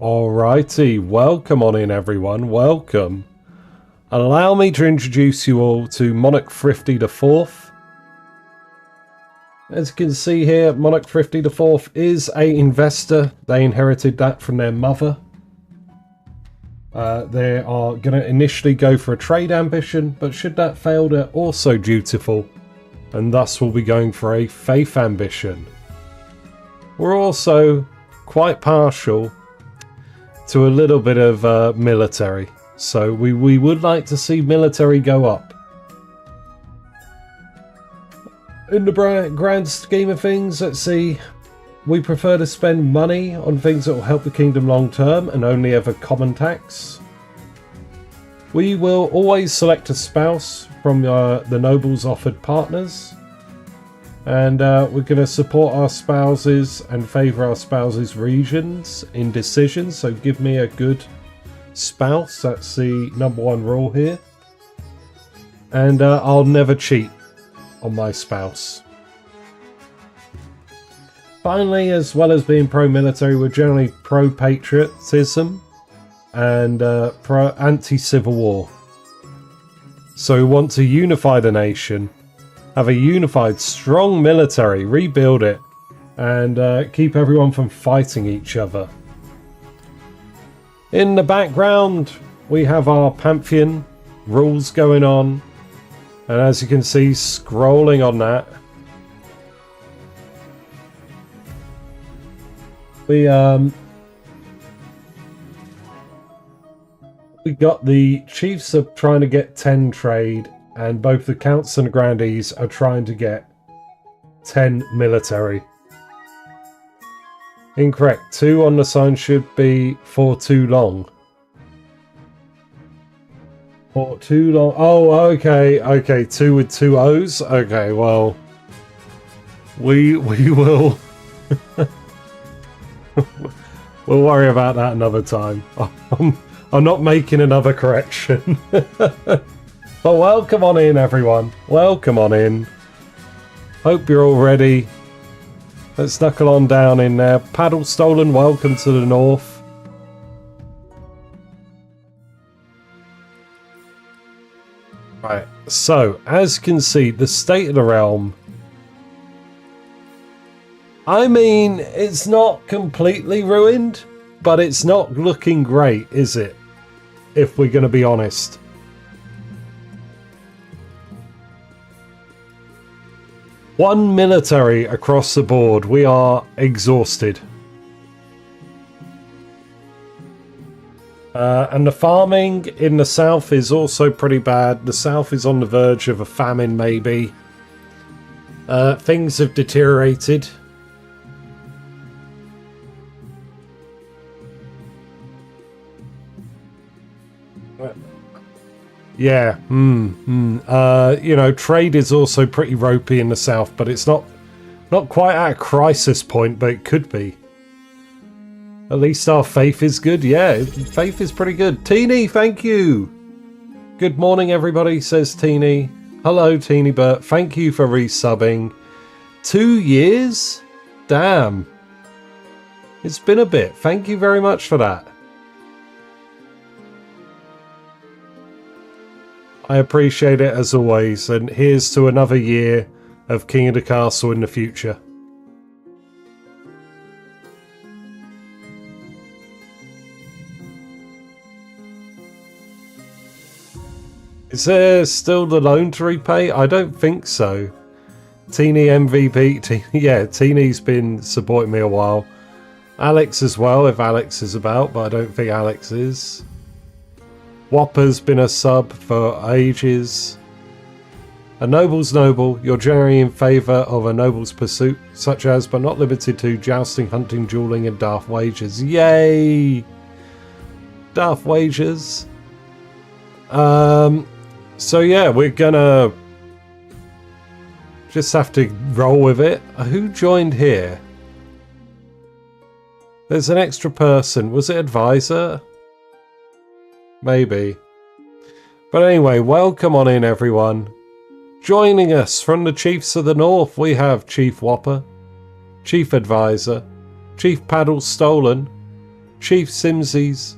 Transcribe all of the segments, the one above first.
Alrighty, welcome on in everyone, welcome. Allow me to introduce you all to Monarch Thrifty the 4th. As you can see here, Monarch Thrifty the 4th is an investor. They inherited that from their mother. They are going to initially go for a trade ambition, but should that fail, they're also dutiful, and thus will be going for a faith ambition. We're also quite partial to a little bit of military, so we would like to see military go up. In the grand scheme of things, let's see, we prefer to spend money on things that will help the kingdom long term and only ever common tax. We will always select a spouse from the nobles offered partners, and we're going to support our spouses and favour our spouses' regions in decisions, so give me a good spouse. That's the #1 rule here. And I'll never cheat on my spouse. Finally, as well as being pro-military, we're generally pro-patriotism and pro-anti-civil war. So we want to unify the nation, have a unified, strong military, rebuild it, and keep everyone from fighting each other. In the background, we have our Pantheon rules going on, and as you can see, scrolling on that, we got the chiefs are trying to get 10 trade, and both the counts and the grandees are trying to get 10 military. Incorrect. 2 on the sign should be for too long. For too long. Oh, okay. Okay, 2 with 2 O's. Okay, well, we will we'll worry about that another time. I'm not making another correction. But welcome on in, everyone. Welcome on in. Hope you're all ready. Let's knuckle on down in there. Paddle Stolen, welcome to the north. Right, so, as you can see, the state of the realm. I mean, it's not completely ruined, but it's not looking great, is it? If we're going to be honest. One military across the board. We are exhausted. And the farming in the south is also pretty bad. The south is on the verge of a famine, maybe. Things have deteriorated. Yeah, you know, trade is also pretty ropey in the south, but it's not quite at a crisis point, but it could be. At least our faith is good. Yeah, faith is pretty good. Teeny, thank you. Good morning, everybody, says Teeny. Hello, Teeny Bert. Thank you for resubbing. 2 years? Damn. It's been a bit. Thank you very much for that. I appreciate it as always, and here's to another year of King of the Castle in the future. Is there still the loan to repay? I don't think so. Teeny MVP, yeah, Teeny's been supporting me a while. Alex as well, if Alex is about, but I don't think Alex is. Whopper's been a sub for ages. A noble's noble. You're generally in favour of a noble's pursuit, such as, but not limited to, jousting, hunting, duelling, and daft wagers. Yay! Daft wagers. So yeah, we're gonna just have to roll with it. Who joined here? There's an extra person. Was it advisor? Maybe. But anyway, welcome on in, everyone. Joining us from the Chiefs of the North, we have Chief Whopper, Chief Advisor, Chief Paddle Stolen, Chief Simsies,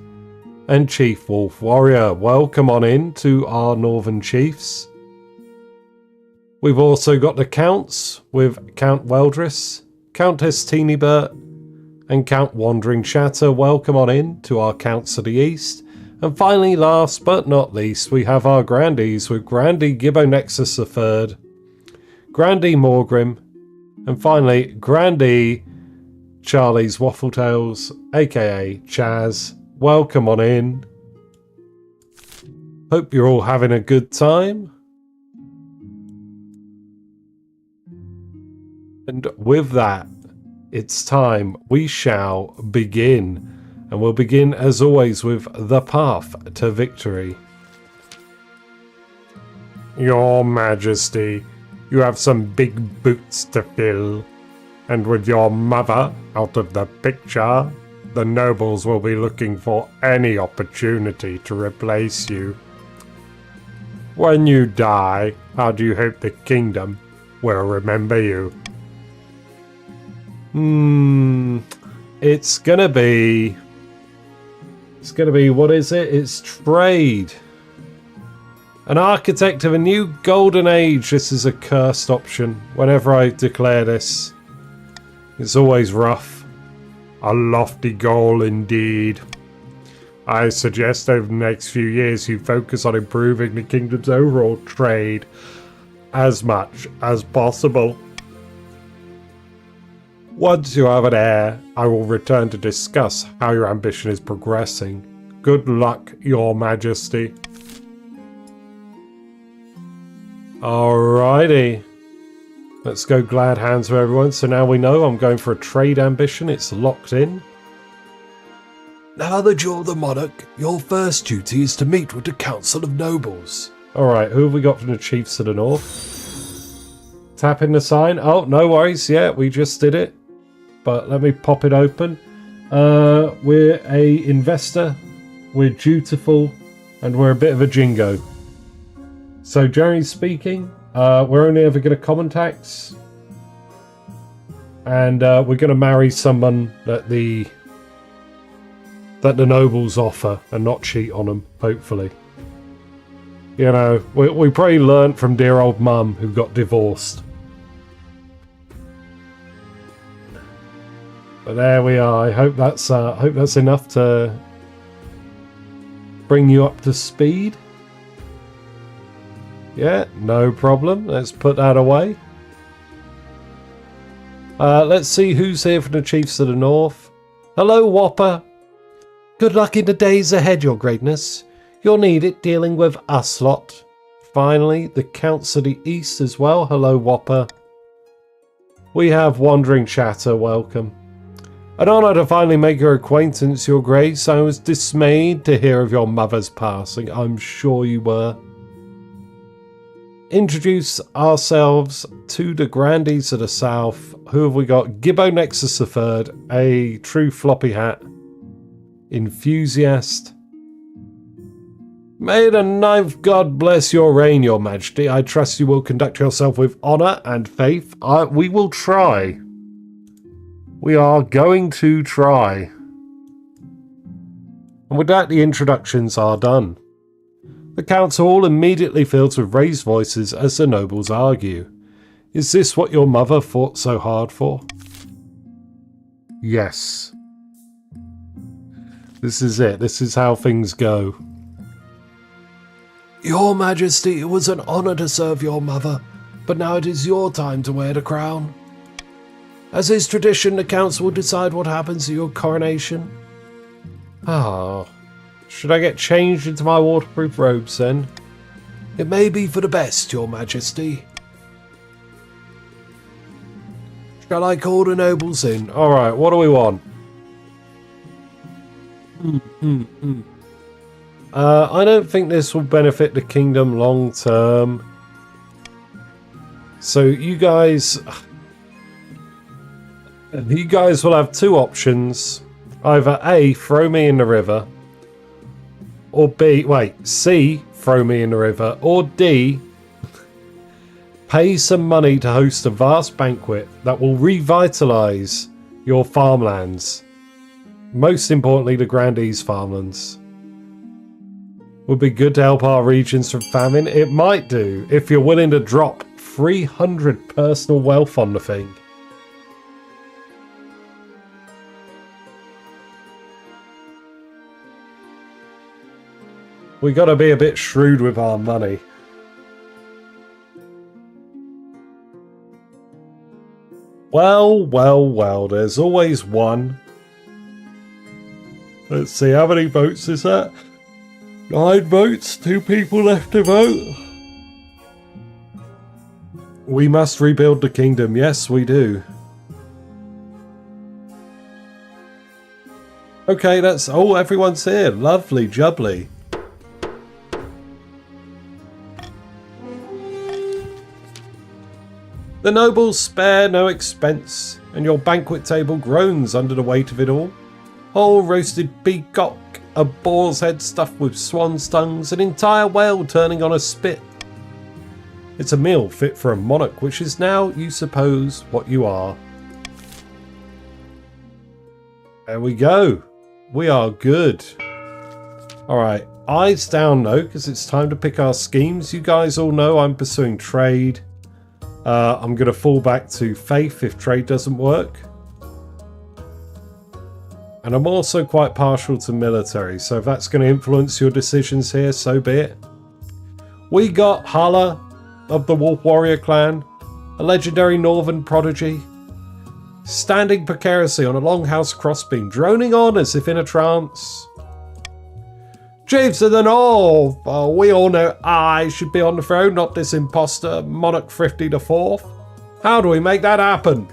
and Chief Wolf Warrior. Welcome on in to our Northern Chiefs. We've also got the Counts with Count Weldris, Countess Teenybert, and Count Wandering Chatter. Welcome on in to our Counts of the East. And finally, last but not least, we have our Grandies with Grandy Gibbo Nexus III, Grandy Morgrim, and finally, Grandy Charlie's Waffletails, aka Chaz. Welcome on in. Hope you're all having a good time. And with that, it's time we shall begin. And we'll begin as always with the path to victory. Your Majesty, you have some big boots to fill. And with your mother out of the picture, the nobles will be looking for any opportunity to replace you. When you die, how do you hope the kingdom will remember you? It's gonna be, what is it? It's trade. An architect of a new golden age. This is a cursed option. Whenever I declare this, it's always rough. A lofty goal indeed. I suggest over the next few years you focus on improving the kingdom's overall trade as much as possible. Once you have an heir, I will return to discuss how your ambition is progressing. Good luck, Your Majesty. Alrighty. Let's go glad hands for everyone. So now we know I'm going for a trade ambition. It's locked in. Now that you're the monarch, your first duty is to meet with the Council of Nobles. Alright, who have we got from the Chiefs of the North? Tap in the sign. Oh, no worries. Yeah, we just did it. But let me pop it open. We're a investor. We're dutiful. And we're a bit of a jingo. So generally speaking, we're only ever going to common tax. And we're going to marry someone that the nobles offer and not cheat on them, hopefully. You know, we probably learnt from dear old mum who got divorced. But there we are. I hope that's enough to bring you up to speed. Yeah, no problem. Let's put that away. Let's see who's here from the Chiefs of the North. Hello, Whopper. Good luck in the days ahead, Your Greatness. You'll need it dealing with us lot. Finally, the Counts of the East as well. Hello, Whopper. We have Wandering Chatter. Welcome. An honour to finally make your acquaintance, Your Grace. I was dismayed to hear of your mother's passing. I'm sure you were. Introduce ourselves to the Grandies of the South. Who have we got? Gibbo Nexus III, a true floppy hat enthusiast. May the ninth God bless your reign, Your Majesty. I trust you will conduct yourself with honour and faith. We will try. We are going to try. And with that, the introductions are done. The council hall immediately fills with raised voices as the nobles argue. Is this what your mother fought so hard for? Yes. This is it. This is how things go. Your Majesty, it was an honour to serve your mother, but now it is your time to wear the crown. As is tradition, the council will decide what happens to your coronation. Ah. Should I get changed into my waterproof robes then? It may be for the best, Your Majesty. Shall I call the nobles in? Alright, what do we want? I don't think this will benefit the kingdom long term. So you guys will have two options. Either A, throw me in the river. Or B, C, throw me in the river. Or D, pay some money to host a vast banquet that will revitalise your farmlands. most importantly, the Grandees farmlands. Would be good to help our regions from famine. It might do, if you're willing to drop 300 personal wealth on the thing. We got to be a bit shrewd with our money. Well, there's always one. Let's see, how many votes is that? 9 votes, 2 people left to vote. We must rebuild the kingdom, yes we do. Okay, that's... oh, everyone's here. Lovely jubbly. The nobles spare no expense, and your banquet table groans under the weight of it all. Whole roasted peacock, a boar's head stuffed with swan's tongues, an entire whale turning on a spit. It's a meal fit for a monarch, which is now, you suppose, what you are. There we go. We are good. Alright, eyes down though, because it's time to pick our schemes. You guys all know I'm pursuing trade. I'm going to fall back to faith if trade doesn't work. And I'm also quite partial to military, so if that's going to influence your decisions here, so be it. We got Hala of the Wolf Warrior clan, a legendary northern prodigy, standing precariously on a longhouse crossbeam, droning on as if in a trance. Chiefs of the North! Oh, we all know I should be on the throne, not this imposter, Monarch Thrifty the Fourth. How do we make that happen?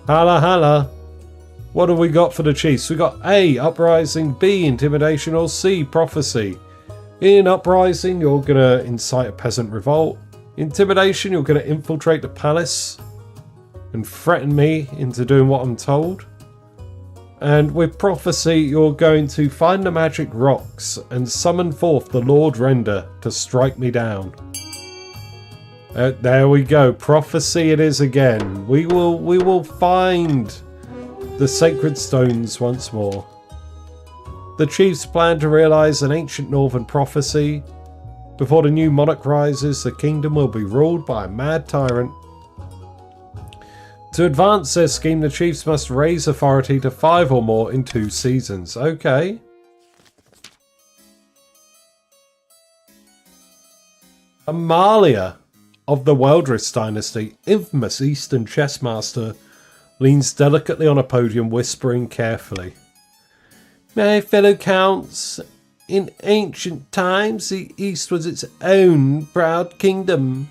Hala. What have we got for the chiefs? We got A, uprising, B, intimidation, or C, prophecy. In uprising, you're going to incite a peasant revolt. Intimidation, you're going to infiltrate the palace and threaten me into doing what I'm told. And with prophecy, you're going to find the magic rocks and summon forth the Lord Render to strike me down. There we go. Prophecy it is again. We will find the sacred stones once more. The chiefs plan to realize an ancient northern prophecy. Before the new monarch rises, the kingdom will be ruled by a mad tyrant. To advance their scheme, the chiefs must raise authority to 5 or more in 2 seasons. Okay. Amalia of the Weldris dynasty, infamous Eastern chess master, leans delicately on a podium, whispering carefully. My fellow counts, in ancient times the East was its own proud kingdom.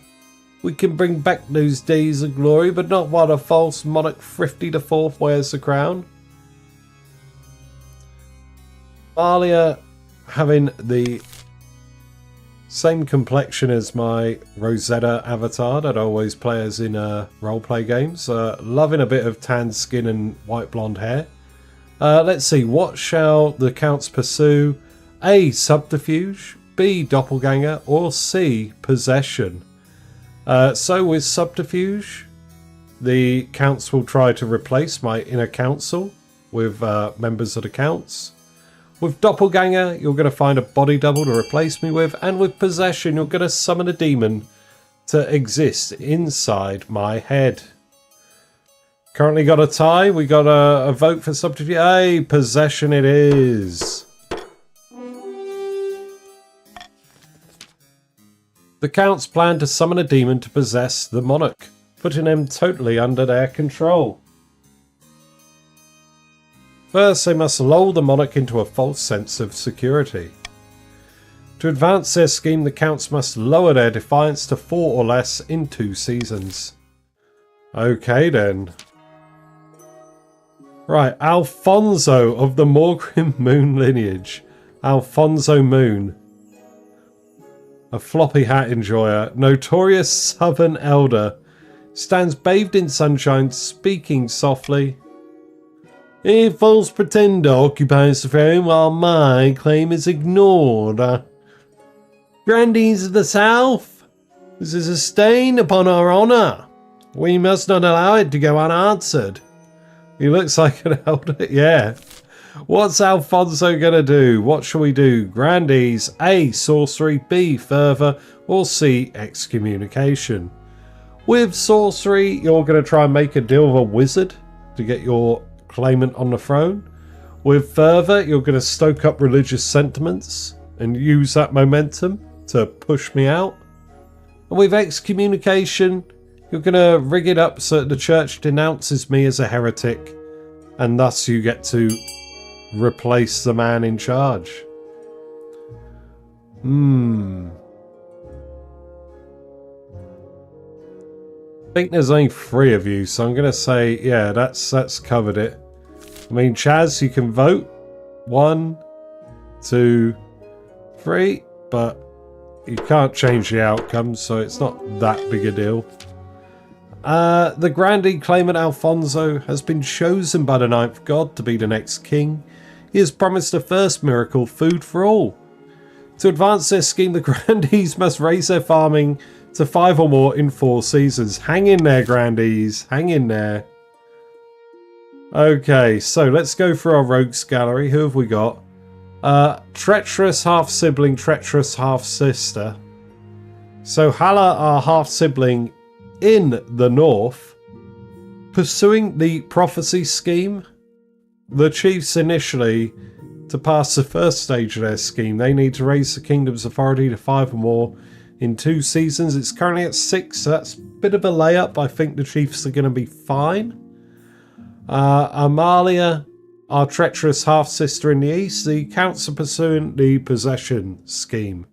We can bring back those days of glory, but not while a false monarch Thrifty the Fourth wears the crown. Amalia, having the same complexion as my Rosetta avatar that I always play as in roleplay games. Loving a bit of tanned skin and white blonde hair. Let's see, what shall the counts pursue? A, subterfuge, B, doppelganger, or C, possession. So with subterfuge, the counts will try to replace my inner council with members of the counts. With doppelganger, you're going to find a body double to replace me with, and with possession, you're going to summon a demon to exist inside my head. Currently got a tie. We got a vote for subterfuge. Hey, possession it is. The counts plan to summon a demon to possess the monarch, putting them totally under their control. First, they must lull the monarch into a false sense of security. To advance their scheme, the counts must lower their defiance to 4 or less in 2 seasons. Okay then. Right, Alfonso of the Morgrim Moon lineage. Alfonso Moon. A floppy hat enjoyer, notorious southern elder, stands bathed in sunshine, speaking softly. A false pretender occupies the throne while my claim is ignored. Grandees of the South, this is a stain upon our honour. We must not allow it to go unanswered. He looks like an elder. Yeah. What's Alfonso going to do? What shall we do? Grandees. A. Sorcery. B. Fervor. Or C. Excommunication. With sorcery, you're going to try and make a deal with a wizard to get your claimant on the throne. With fervor, you're going to stoke up religious sentiments and use that momentum to push me out. And with excommunication, you're going to rig it up so that the church denounces me as a heretic, and thus you get to replace the man in charge. I think there's only 3 of you, so I'm going to say, yeah, that's covered it. I mean, Chaz, you can vote. 1, 2, 3, but you can't change the outcome, so it's not that big a deal. The Grandee claimant Alfonso has been chosen by the 9th god to be the next king. He has promised the first miracle, food for all. To advance their scheme, the Grandees must raise their farming to 5 or more in 4 seasons. Hang in there, Grandees. Hang in there. Okay, so let's go through our rogues gallery. Who have we got? Treacherous half-sibling, treacherous half-sister. So Hala, our half-sibling in the north, pursuing the prophecy scheme. The chiefs initially, to pass the first stage of their scheme, they need to raise the kingdom's authority to 5 or more in 2 seasons. It's currently at 6, so that's a bit of a layup. I think the chiefs are going to be fine. Amalia, our treacherous half-sister in the east, the counts are pursuing the possession scheme.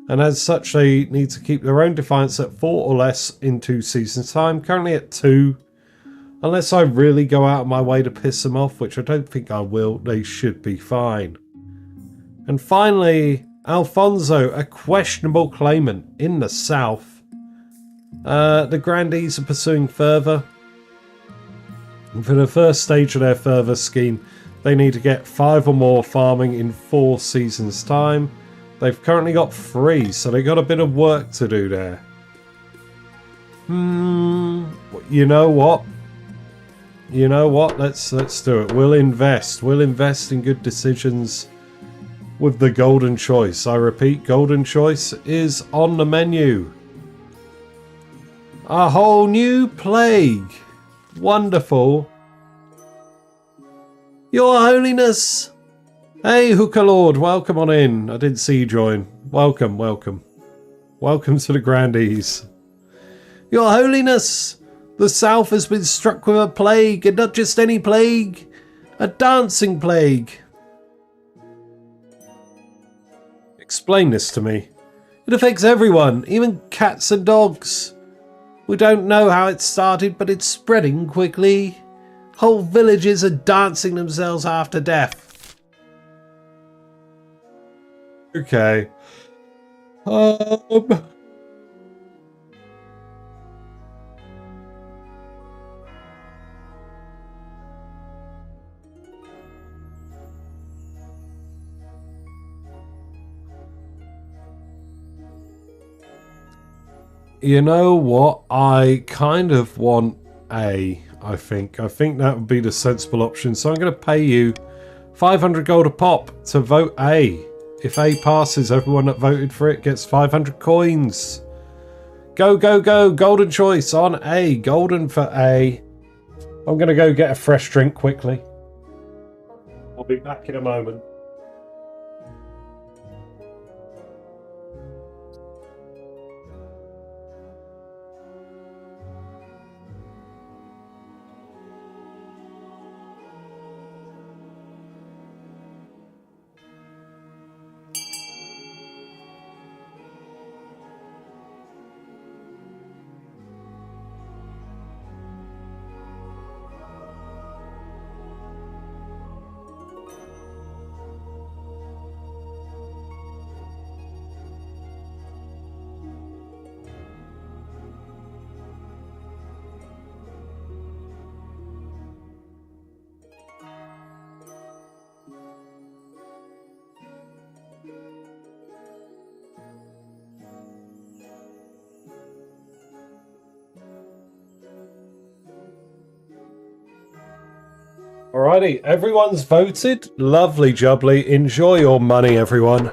And as such, they need to keep their own defiance at 4 or less in 2 seasons' time. Currently at 2. Unless I really go out of my way to piss them off, which I don't think I will, they should be fine. And finally, Alfonso, a questionable claimant in the south. The Grandees are pursuing fervor. And for the first stage of their fervor scheme, they need to get 5 or more farming in 4 seasons' time. They've currently got 3, so they've got a bit of work to do there. You know what? You know what? Let's do it. We'll invest. We'll invest in good decisions with the golden choice. I repeat, golden choice is on the menu. A whole new plague. Wonderful. Your Holiness. Hey, Hookah Lord, welcome on in. I didn't see you join. Welcome, welcome. Welcome to the Grandees. Your Holiness, the South has been struck with a plague, and not just any plague, a dancing plague. Explain this to me. It affects everyone, even cats and dogs. We don't know how it started, but it's spreading quickly. Whole villages are dancing themselves half to death. Okay. You know what? I kind of want A, I think. I think that would be the sensible option. So I'm going to pay you 500 gold a pop to vote A. If A passes, everyone that voted for it gets 500 coins. Go, go, go. Golden choice on A. Golden for A. I'm going to go get a fresh drink quickly. I'll be back in a moment. Alrighty, everyone's voted. Lovely jubbly. Enjoy your money, everyone.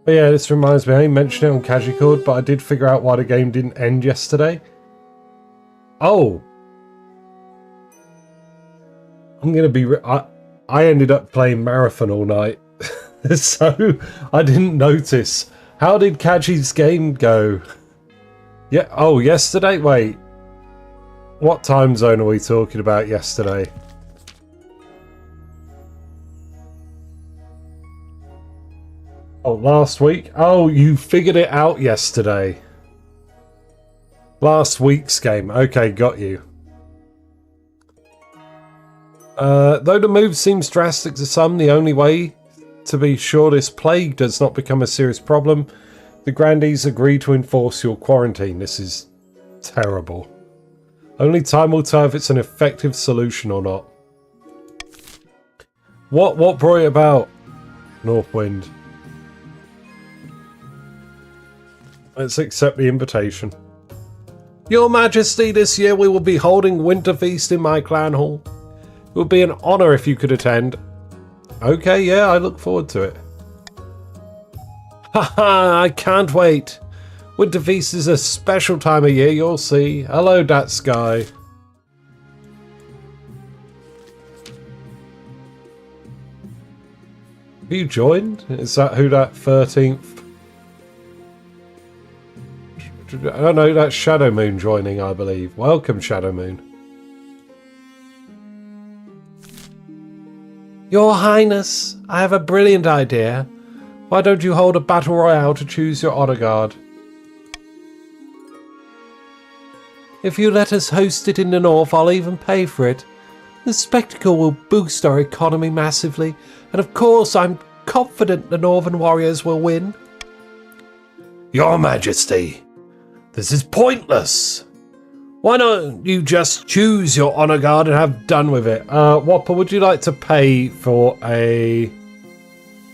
But yeah, this reminds me, I mentioned it on Kajicord, but I did figure out why the game didn't end yesterday. Oh. I'm going to be... I ended up playing Marathon all night. So, I didn't notice. How did Kaji's game go? Yeah. Oh, yesterday? Wait. What time zone are we talking about yesterday? Oh, last week? Oh, you figured it out yesterday. Last week's game. Okay, got you. Though the move seems drastic to some, the only way to be sure this plague does not become a serious problem, the Grandees agree to enforce your quarantine. This is terrible. Only time will tell if it's an effective solution or not. What brought it about? Northwind. Let's accept the invitation. Your Majesty, this year we will be holding Winter Feast in my clan hall. It would be an honour if you could attend. Okay, yeah, I look forward to it. Haha, I can't wait. Winter Feast is a special time of year, you'll see. Hello, Dat Sky. Have you joined? Is that who that 13th? Oh no, that's Shadow Moon joining, I believe. Welcome, Shadow Moon. Your Highness, I have a brilliant idea. Why don't you hold a battle royale to choose your honor guard? If you let us host it in the north, I'll even pay for it. The spectacle will boost our economy massively, and of course I'm confident the Northern Warriors will win. Your Majesty, this is pointless. Why don't you just choose your honor guard and have done with it? Whopper, would you like to pay for a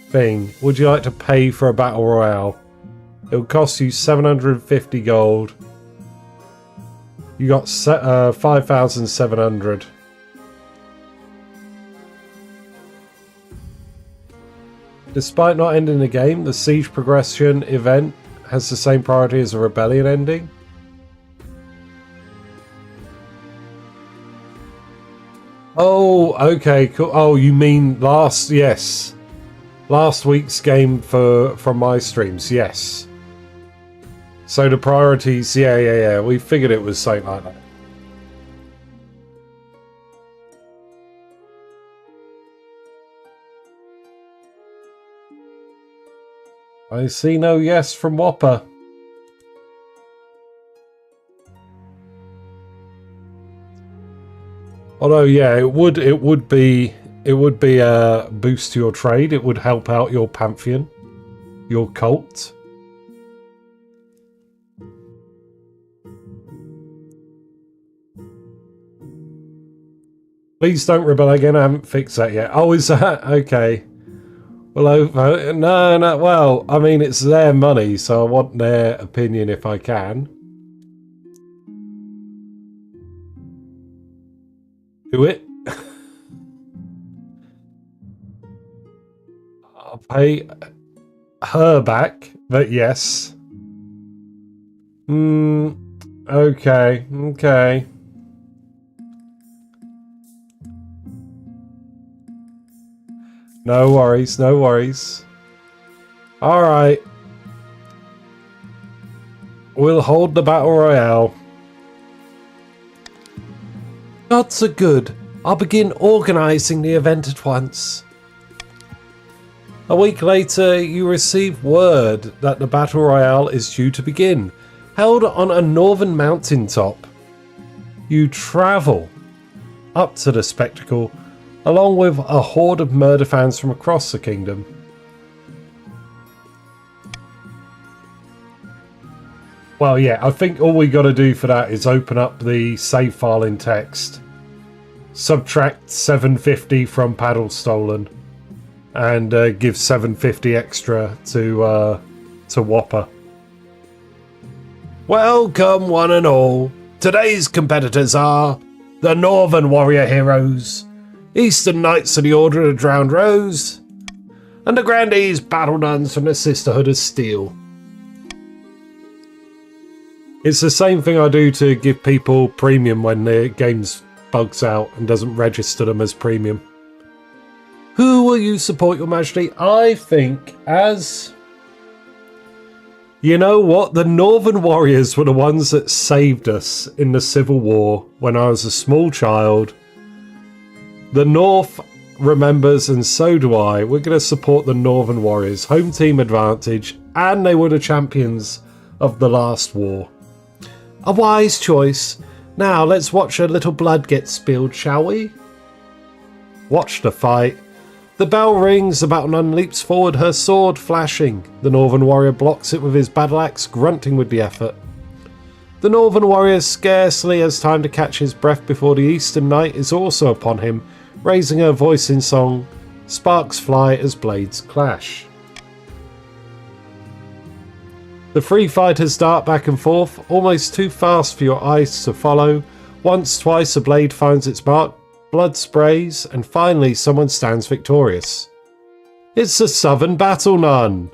thing? Would you like to pay for a battle royale? It will cost you 750 gold. You got 5,700. Despite not ending the game, the siege progression event has the same priority as the rebellion ending. Oh, okay, cool. Oh, you mean yes. Last week's game from my streams, yes. So the priorities, yeah. We figured it was something like that. I see no yes from Whopper. Although, yeah, it would be a boost to your trade. It would help out your Pantheon, your cult. Please don't rebel again. I haven't fixed that yet. Oh, is that okay? Well, no. Well, I mean, it's their money, so I want their opinion if I can. Do it. I'll pay her back, but yes. Okay. No worries. Alright. We'll hold the battle royale. Gods are good. I'll begin organising the event at once. A week later, you receive word that the battle royale is due to begin, held on a northern mountaintop. You travel up to the spectacle, along with a horde of murder fans from across the kingdom. Well, yeah, I think all we got to do for that is open up the save file in text, subtract 750 from Paddle Stolen, and give 750 extra to Whopper. Welcome, one and all. Today's competitors are The Northern Warrior Heroes, Eastern Knights of the Order of the Drowned Rose, and the Grandees Battle Nuns from the Sisterhood of Steel. It's the same thing I do to give people premium when their game's bugs out and doesn't register them as premium. Who will you support, Your Majesty? I think as... You know what? The Northern Warriors were the ones that saved us in the Civil War when I was a small child. The North remembers, and so do I. We're going to support the Northern Warriors. Home team advantage, and they were the champions of the last war. A wise choice. Now let's watch a little blood get spilled, shall we? Watch the fight. The bell rings, the battle nun leaps forward, her sword flashing. The Northern Warrior blocks it with his battle axe, grunting with the effort. The Northern Warrior scarcely has time to catch his breath before the Eastern Knight is also upon him, raising her voice in song. Sparks fly as blades clash. The three fighters dart back and forth, almost too fast for your eyes to follow. Once, twice, a blade finds its mark, blood sprays, and finally someone stands victorious. It's the Southern Battle Nun!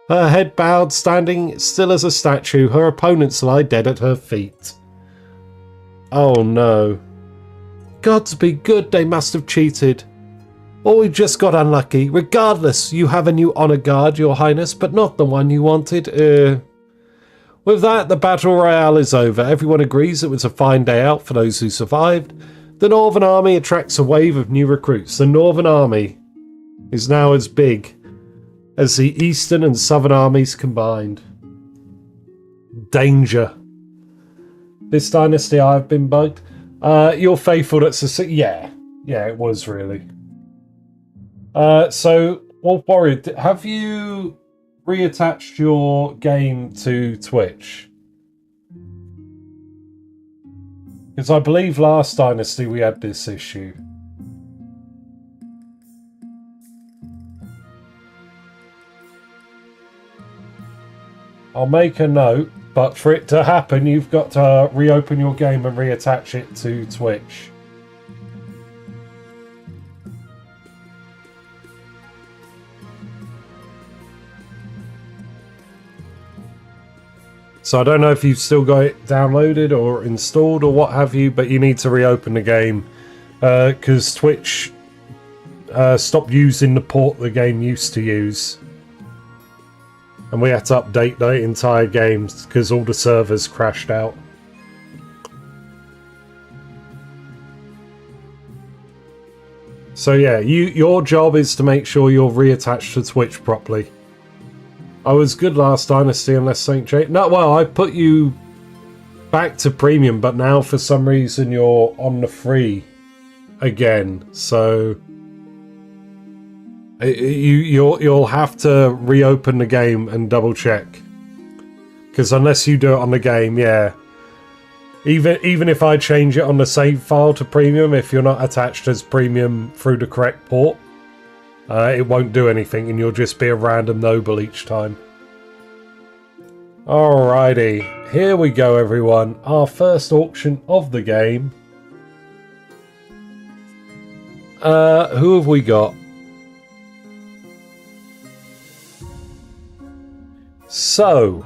Her head bowed, standing still as a statue, her opponents lie dead at her feet. Oh no. Gods be good, they must have cheated. Or we just got unlucky. Regardless, you have a new honour guard, Your Highness, but not the one you wanted. With that, the battle royale is over. Everyone agrees it was a fine day out for those who survived. The Northern Army attracts a wave of new recruits. The Northern Army is now as big as the Eastern and Southern armies combined. Danger. This dynasty, I've been bugged. You're faithful, that's a... Yeah, it was really. So, Wolf Warrior, have you reattached your game to Twitch? Because I believe last Dynasty we had this issue. I'll make a note, but for it to happen, you've got to reopen your game and reattach it to Twitch. So I don't know if you've still got it downloaded or installed or what have you, but you need to reopen the game because Twitch stopped using the port the game used to use. And we had to update the entire game because all the servers crashed out. So yeah, your job is to make sure you're reattached to Twitch properly. I was good last Dynasty unless St. J... No, well, I put you back to premium, but now for some reason you're on the free again. So you'll have to reopen the game and double check. Because unless you do it on the game, yeah. Even if I change it on the save file to premium, if you're not attached as premium through the correct port, it won't do anything and you'll just be a random noble each time. Alrighty, here we go everyone. Our first auction of the game. Who have we got? So,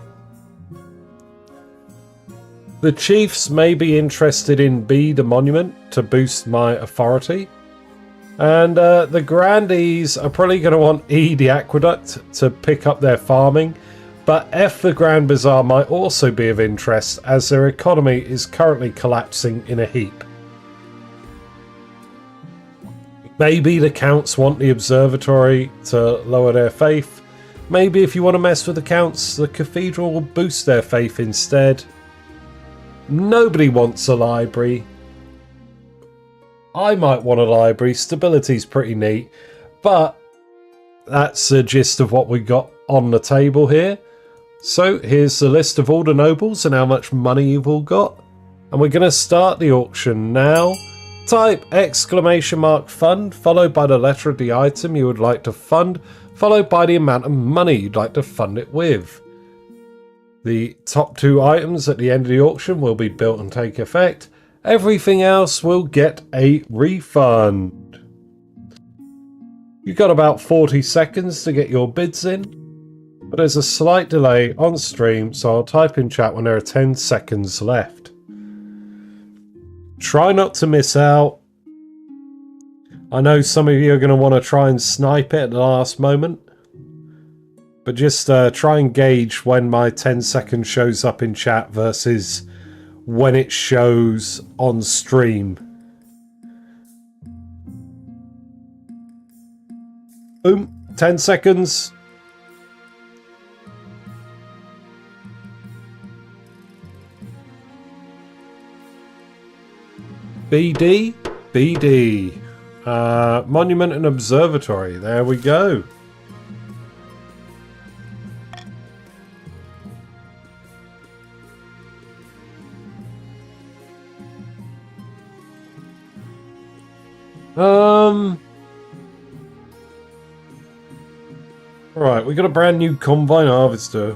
the chiefs may be interested in B, the monument, to boost my authority. And the grandees are probably going to want E, the aqueduct, to pick up their farming. But F, the Grand Bazaar, might also be of interest as their economy is currently collapsing in a heap. Maybe the counts want the observatory to lower their faith. Maybe if you want to mess with the counts, the cathedral will boost their faith instead. Nobody wants a library. I might want a library. Stability's pretty neat. But that's the gist of what we got on the table here. So here's the list of all the nobles and how much money you've all got. And we're going to start the auction now. Type !fund followed by the letter of the item you would like to fund, followed by the amount of money you'd like to fund it with. The top two items at the end of the auction will be built and take effect, Everything else will get a refund. You've got about 40 seconds to get your bids in, but there's a slight delay on stream, so I'll type in chat when there are 10 seconds left. Try not to miss out. I know some of you are going to want to try and snipe it at the last moment, but just try and gauge when my 10 seconds shows up in chat versus when it shows on stream. Boom, 10 seconds. BD, BD. Monument and Observatory, there we go. Alright, we got a brand new Combine Harvester.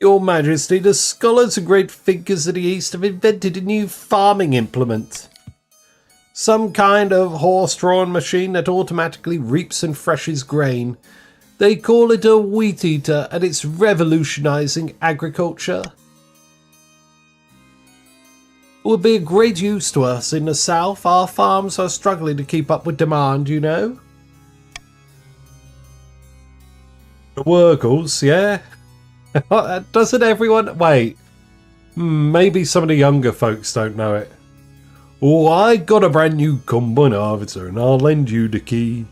Your Majesty, the scholars and great thinkers of the East have invented a new farming implement. Some kind of horse-drawn machine that automatically reaps and threshes grain. They call it a wheat eater, and it's revolutionizing agriculture. It would be a great use to us in the south. Our farms are struggling to keep up with demand, you know. The Wurgles, yeah? Doesn't everyone... Wait. Maybe some of the younger folks don't know it. Oh, I got a brand new Combine Harvester and I'll lend you the key.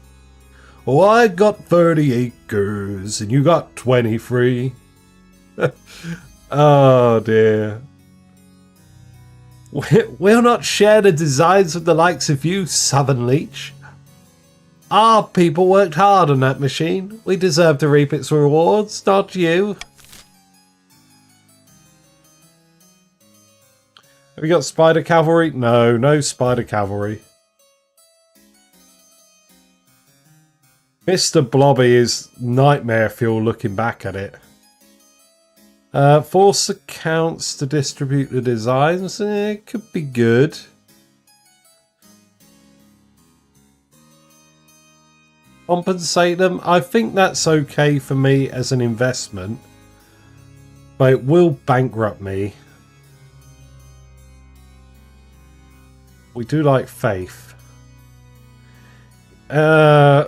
Oh, I got 30 acres and you got 23. Oh, dear. We'll not share the designs with the likes of you, Southern Leech. Our people worked hard on that machine. We deserve to reap its rewards, not you. Have we got Spider Cavalry? No, no Spider Cavalry. Mr. Blobby is nightmare fuel looking back at it. Force accounts to distribute the designs. It could be good. Compensate them. I think that's okay for me as an investment. But it will bankrupt me. We do like faith. I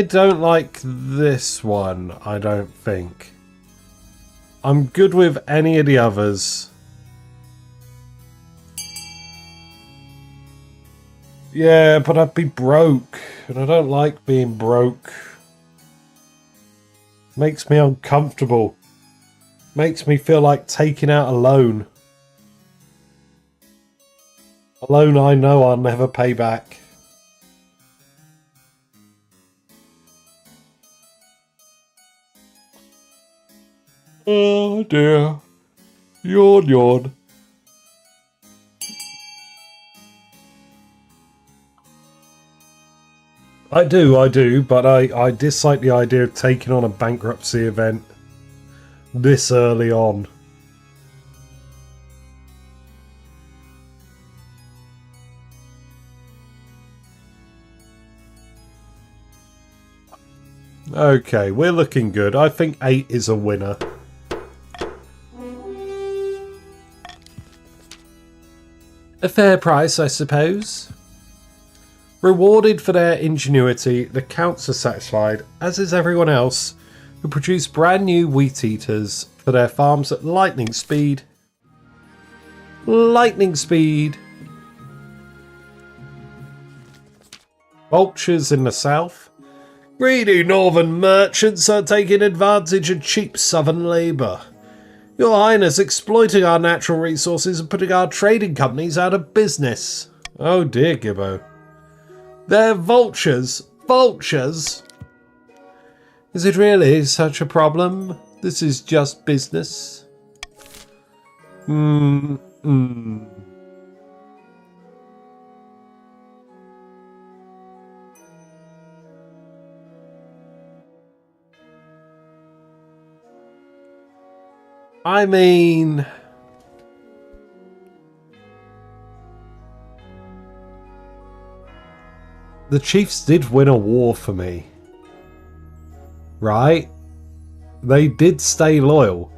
don't like this one, I don't think. I'm good with any of the others. Yeah, but I'd be broke. And I don't like being broke. Makes me uncomfortable. Makes me feel like taking out a loan. A loan I know I'll never pay back. Oh dear. Yawn, yawn. I do, but I dislike the idea of taking on a bankruptcy event this early on. Okay, we're looking good. I think 8 is a winner. A fair price, I suppose. Rewarded for their ingenuity, the counts are satisfied, as is everyone else, who produce brand new wheat eaters for their farms at lightning speed. Lightning speed! Vultures in the south. Greedy northern merchants are taking advantage of cheap southern labour. Your Highness exploiting our natural resources and putting our trading companies out of business. Oh dear, Gibbo. They're vultures. Vultures? Is it really such a problem? This is just business. I mean... the Chiefs did win a war for me. Right? They did stay loyal.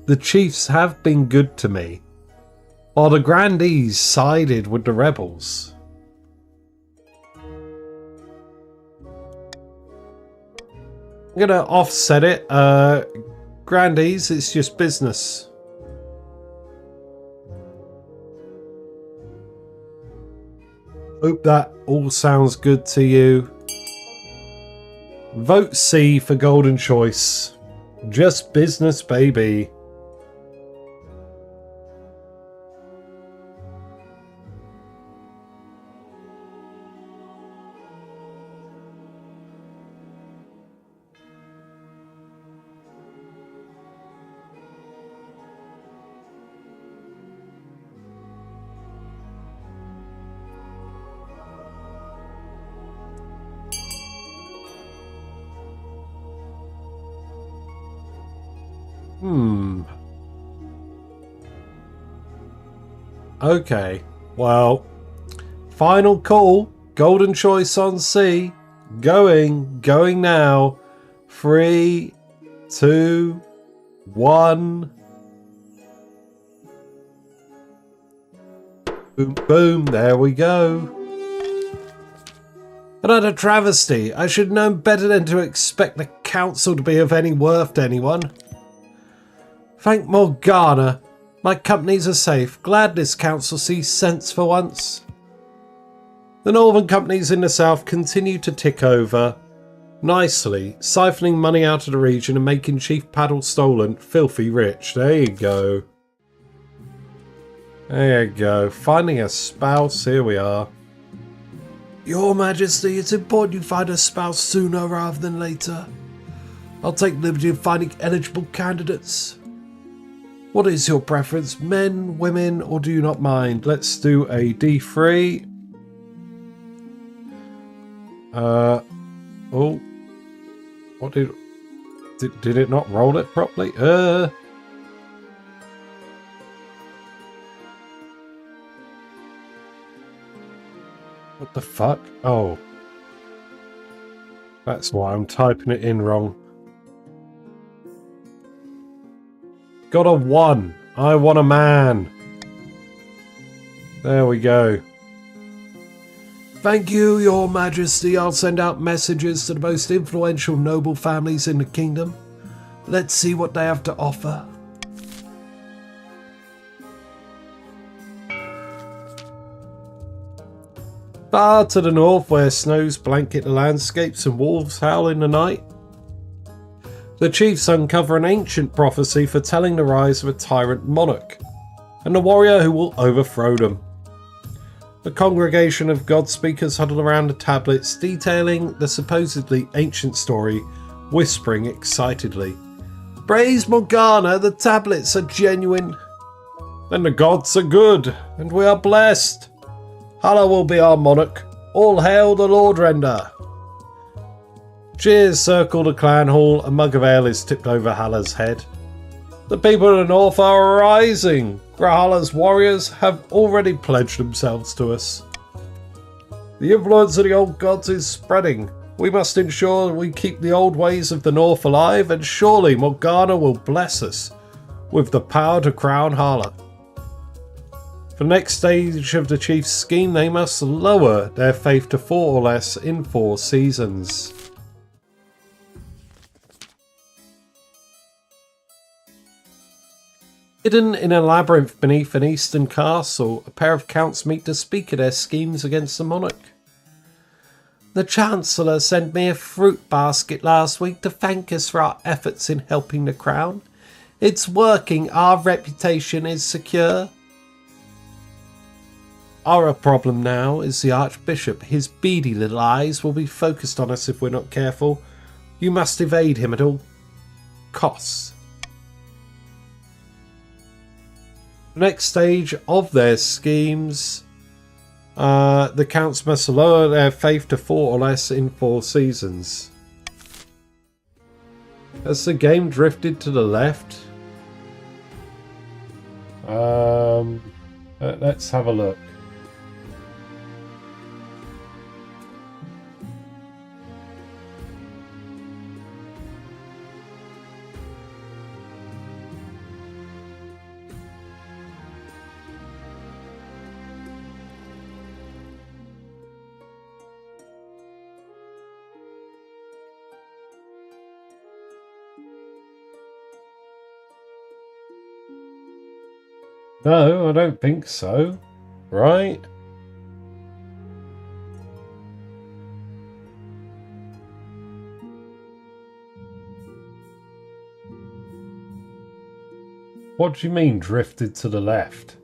The Chiefs have been good to me, while the Grandees sided with the rebels. I'm gonna offset it. Grandees, it's just business. Hope that all sounds good to you. Vote C for Golden Choice. Just business, baby. Okay, well, final call. Golden Choice on C. Going now. 3, 2, 1. Boom, boom, there we go. Another travesty. I should have known better than to expect the council to be of any worth to anyone. Thank Morgana. My companies are safe. Glad this council sees sense for once. The northern companies in the south continue to tick over nicely, siphoning money out of the region and making Chief Paddle Stolen filthy rich. There you go. There you go. Finding a spouse. Here we are. Your Majesty, it's important you find a spouse sooner rather than later. I'll take liberty of finding eligible candidates. What is your preference? Men, women, or do you not mind? Let's do a D3. Oh. What did it not roll it properly? What the fuck? Oh. That's why I'm typing it in wrong. Got a 1. I want a man. There we go. Thank you, Your Majesty. I'll send out messages to the most influential noble families in the kingdom. Let's see what they have to offer. Far to the north, where snows blanket the landscapes and wolves howl in the night, the chiefs uncover an ancient prophecy foretelling the rise of a tyrant monarch and the warrior who will overthrow them. The congregation of God speakers huddle around the tablets, detailing the supposedly ancient story, whispering excitedly, "Praise Morgana, the tablets are genuine. Then the gods are good, and we are blessed. Hala will be our monarch. All hail the Lord Render." Cheers circle the clan hall. A mug of ale is tipped over Hala's head. The people of the north are rising. Grahala's warriors have already pledged themselves to us. The influence of the old gods is spreading. We must ensure we keep the old ways of the north alive, and surely Morgana will bless us with the power to crown Hala. For the next stage of the chief's scheme, they must lower their faith to 4 or less in 4 seasons. Hidden in a labyrinth beneath an eastern castle, a pair of counts meet to speak of their schemes against the monarch. The Chancellor sent me a fruit basket last week to thank us for our efforts in helping the crown. It's working. Our reputation is secure. Our problem now is the Archbishop. His beady little eyes will be focused on us if we're not careful. You must evade him at all costs. Next stage of their schemes, the counts must lower their faith to 4 or less in 4 seasons. Has the game drifted to the left? Let's have a look. No, I don't think so. Right? What do you mean drifted to the left?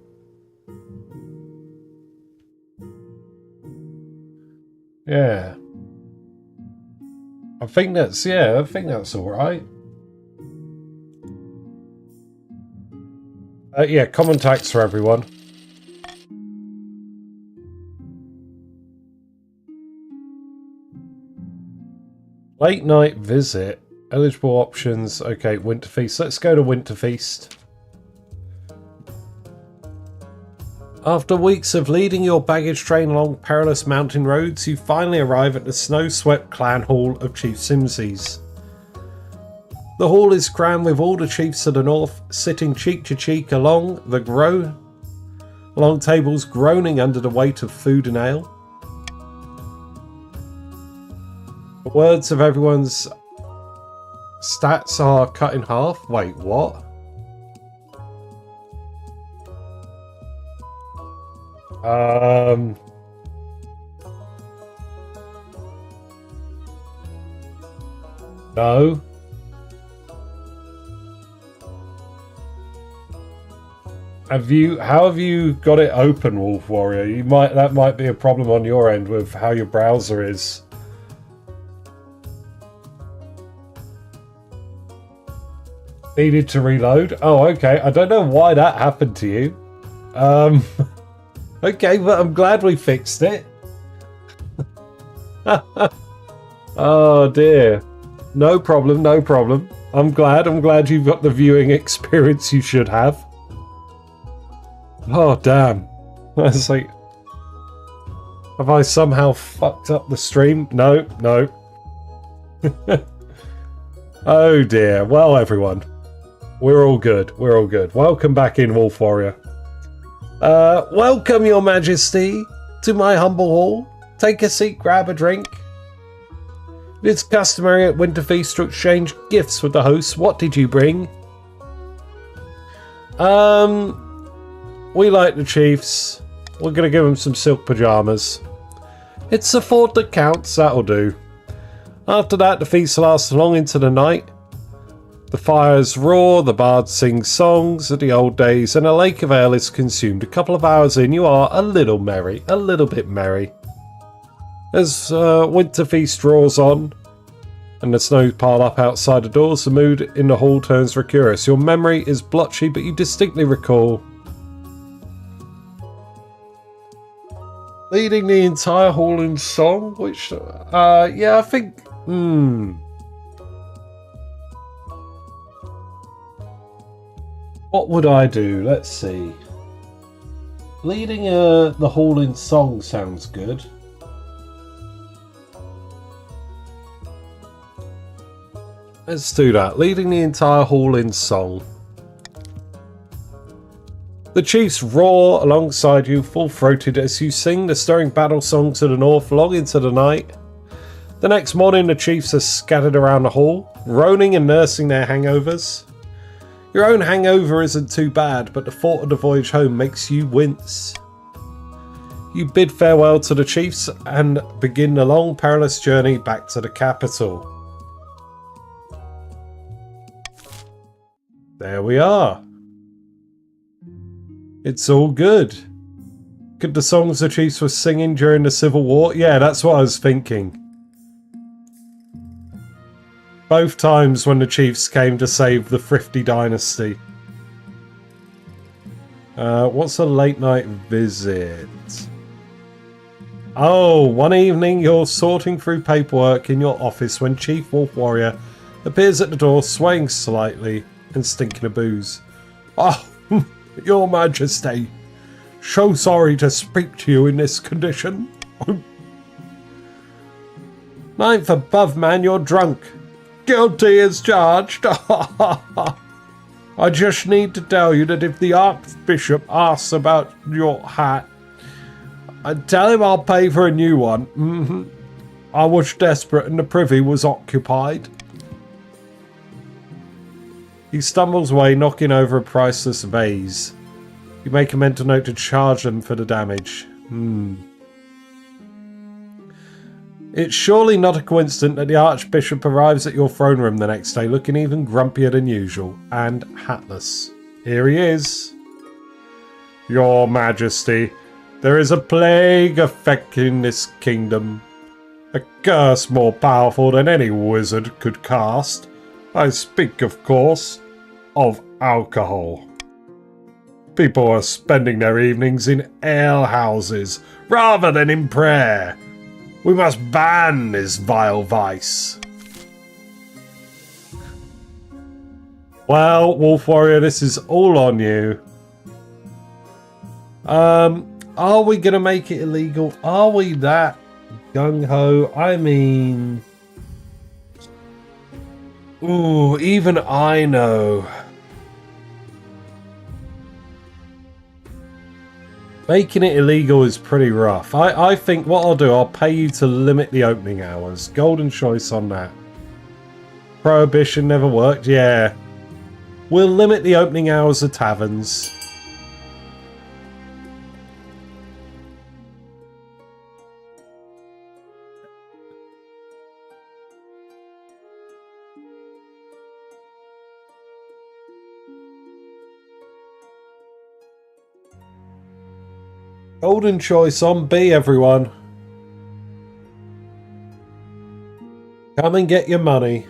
Yeah. I think that's all right. Yeah, common tax for everyone. Late night visit. Eligible options. Okay, Winter Feast. Let's go to Winter Feast. After weeks of leading your baggage train along perilous mountain roads, you finally arrive at the snow-swept clan hall of Chief Simses. The hall is crammed with all the chiefs to the north, sitting cheek to cheek along tables, groaning under the weight of food and ale. The words of everyone's stats are cut in half. Wait, what? No. How have you got it open, Wolf Warrior? That might be a problem on your end with how your browser is. Needed to reload? Oh, okay. I don't know why that happened to you. Okay, but I'm glad we fixed it. Oh dear. No problem, no problem. I'm glad you've got the viewing experience you should have. Oh damn. That's like, have I somehow fucked up the stream? No. Oh dear. Well everyone, we're all good. Welcome back in, Wolf Warrior. Welcome, Your Majesty, to my humble hall. Take a seat, grab a drink. It's customary at Winter Feast to exchange gifts with the hosts. What did you bring? We like the chiefs. We're going to give them some silk pajamas. It's the thought that counts, that'll do. After that, the feast lasts long into the night. The fires roar, the bards sing songs of the old days, and a lake of ale is consumed. A couple of hours in, you are a little bit merry. As Winter Feast draws on, and the snow pile up outside the doors, the mood in the hall turns recurrous. Your memory is blotchy, but you distinctly recall leading the entire hall in song, which, yeah, I think, what would I do? Let's see. Leading the hall in song sounds good. Let's do that. Leading the entire hall in song. The chiefs roar alongside you, full-throated, as you sing the stirring battle song to the north, long into the night. The next morning, the chiefs are scattered around the hall, groaning and nursing their hangovers. Your own hangover isn't too bad, but the thought of the voyage home makes you wince. You bid farewell to the chiefs and begin the long, perilous journey back to the capital. There we are. It's all good. Could the songs the chiefs were singing during the Civil War? Yeah, that's what I was thinking. Both times when the chiefs came to save the Thrifty Dynasty. What's a late night visit? Oh, one evening you're sorting through paperwork in your office when Chief Wolf Warrior appears at the door, swaying slightly and stinking of booze. Oh, Your Majesty, so sorry to speak to you in this condition. Ninth above, man, you're drunk. Guilty as charged. I just need to tell you that if the Archbishop asks about your hat, I tell him I'll pay for a new one. I was desperate and the privy was occupied. He stumbles away, knocking over a priceless vase. You make a mental note to charge them for the damage. It's surely not a coincidence that the Archbishop arrives at your throne room the next day looking even grumpier than usual and hatless. Here he is. Your Majesty, there is a plague affecting this kingdom. A curse more powerful than any wizard could cast. I speak, of course, of alcohol. People are spending their evenings in alehouses rather than in prayer. We must ban this vile vice. Well, Wolf Warrior, this is all on you. Are we going to make it illegal? Are we that gung-ho? I mean... Ooh, even I know. Making it illegal is pretty rough. I think what I'll do, I'll pay you to limit the opening hours. Golden choice on that. Prohibition never worked, yeah. We'll limit the opening hours of taverns. Golden choice on B, everyone. Come and get your money.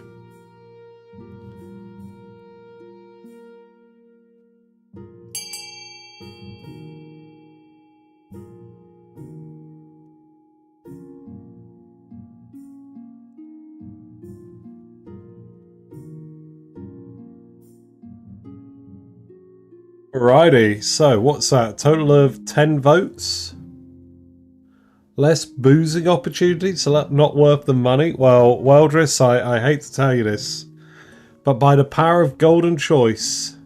Alrighty, so what's that? Total of 10 votes? Less boozing opportunities, so that's not worth the money? Well, Weldris, I hate to tell you this, but by the power of golden choice,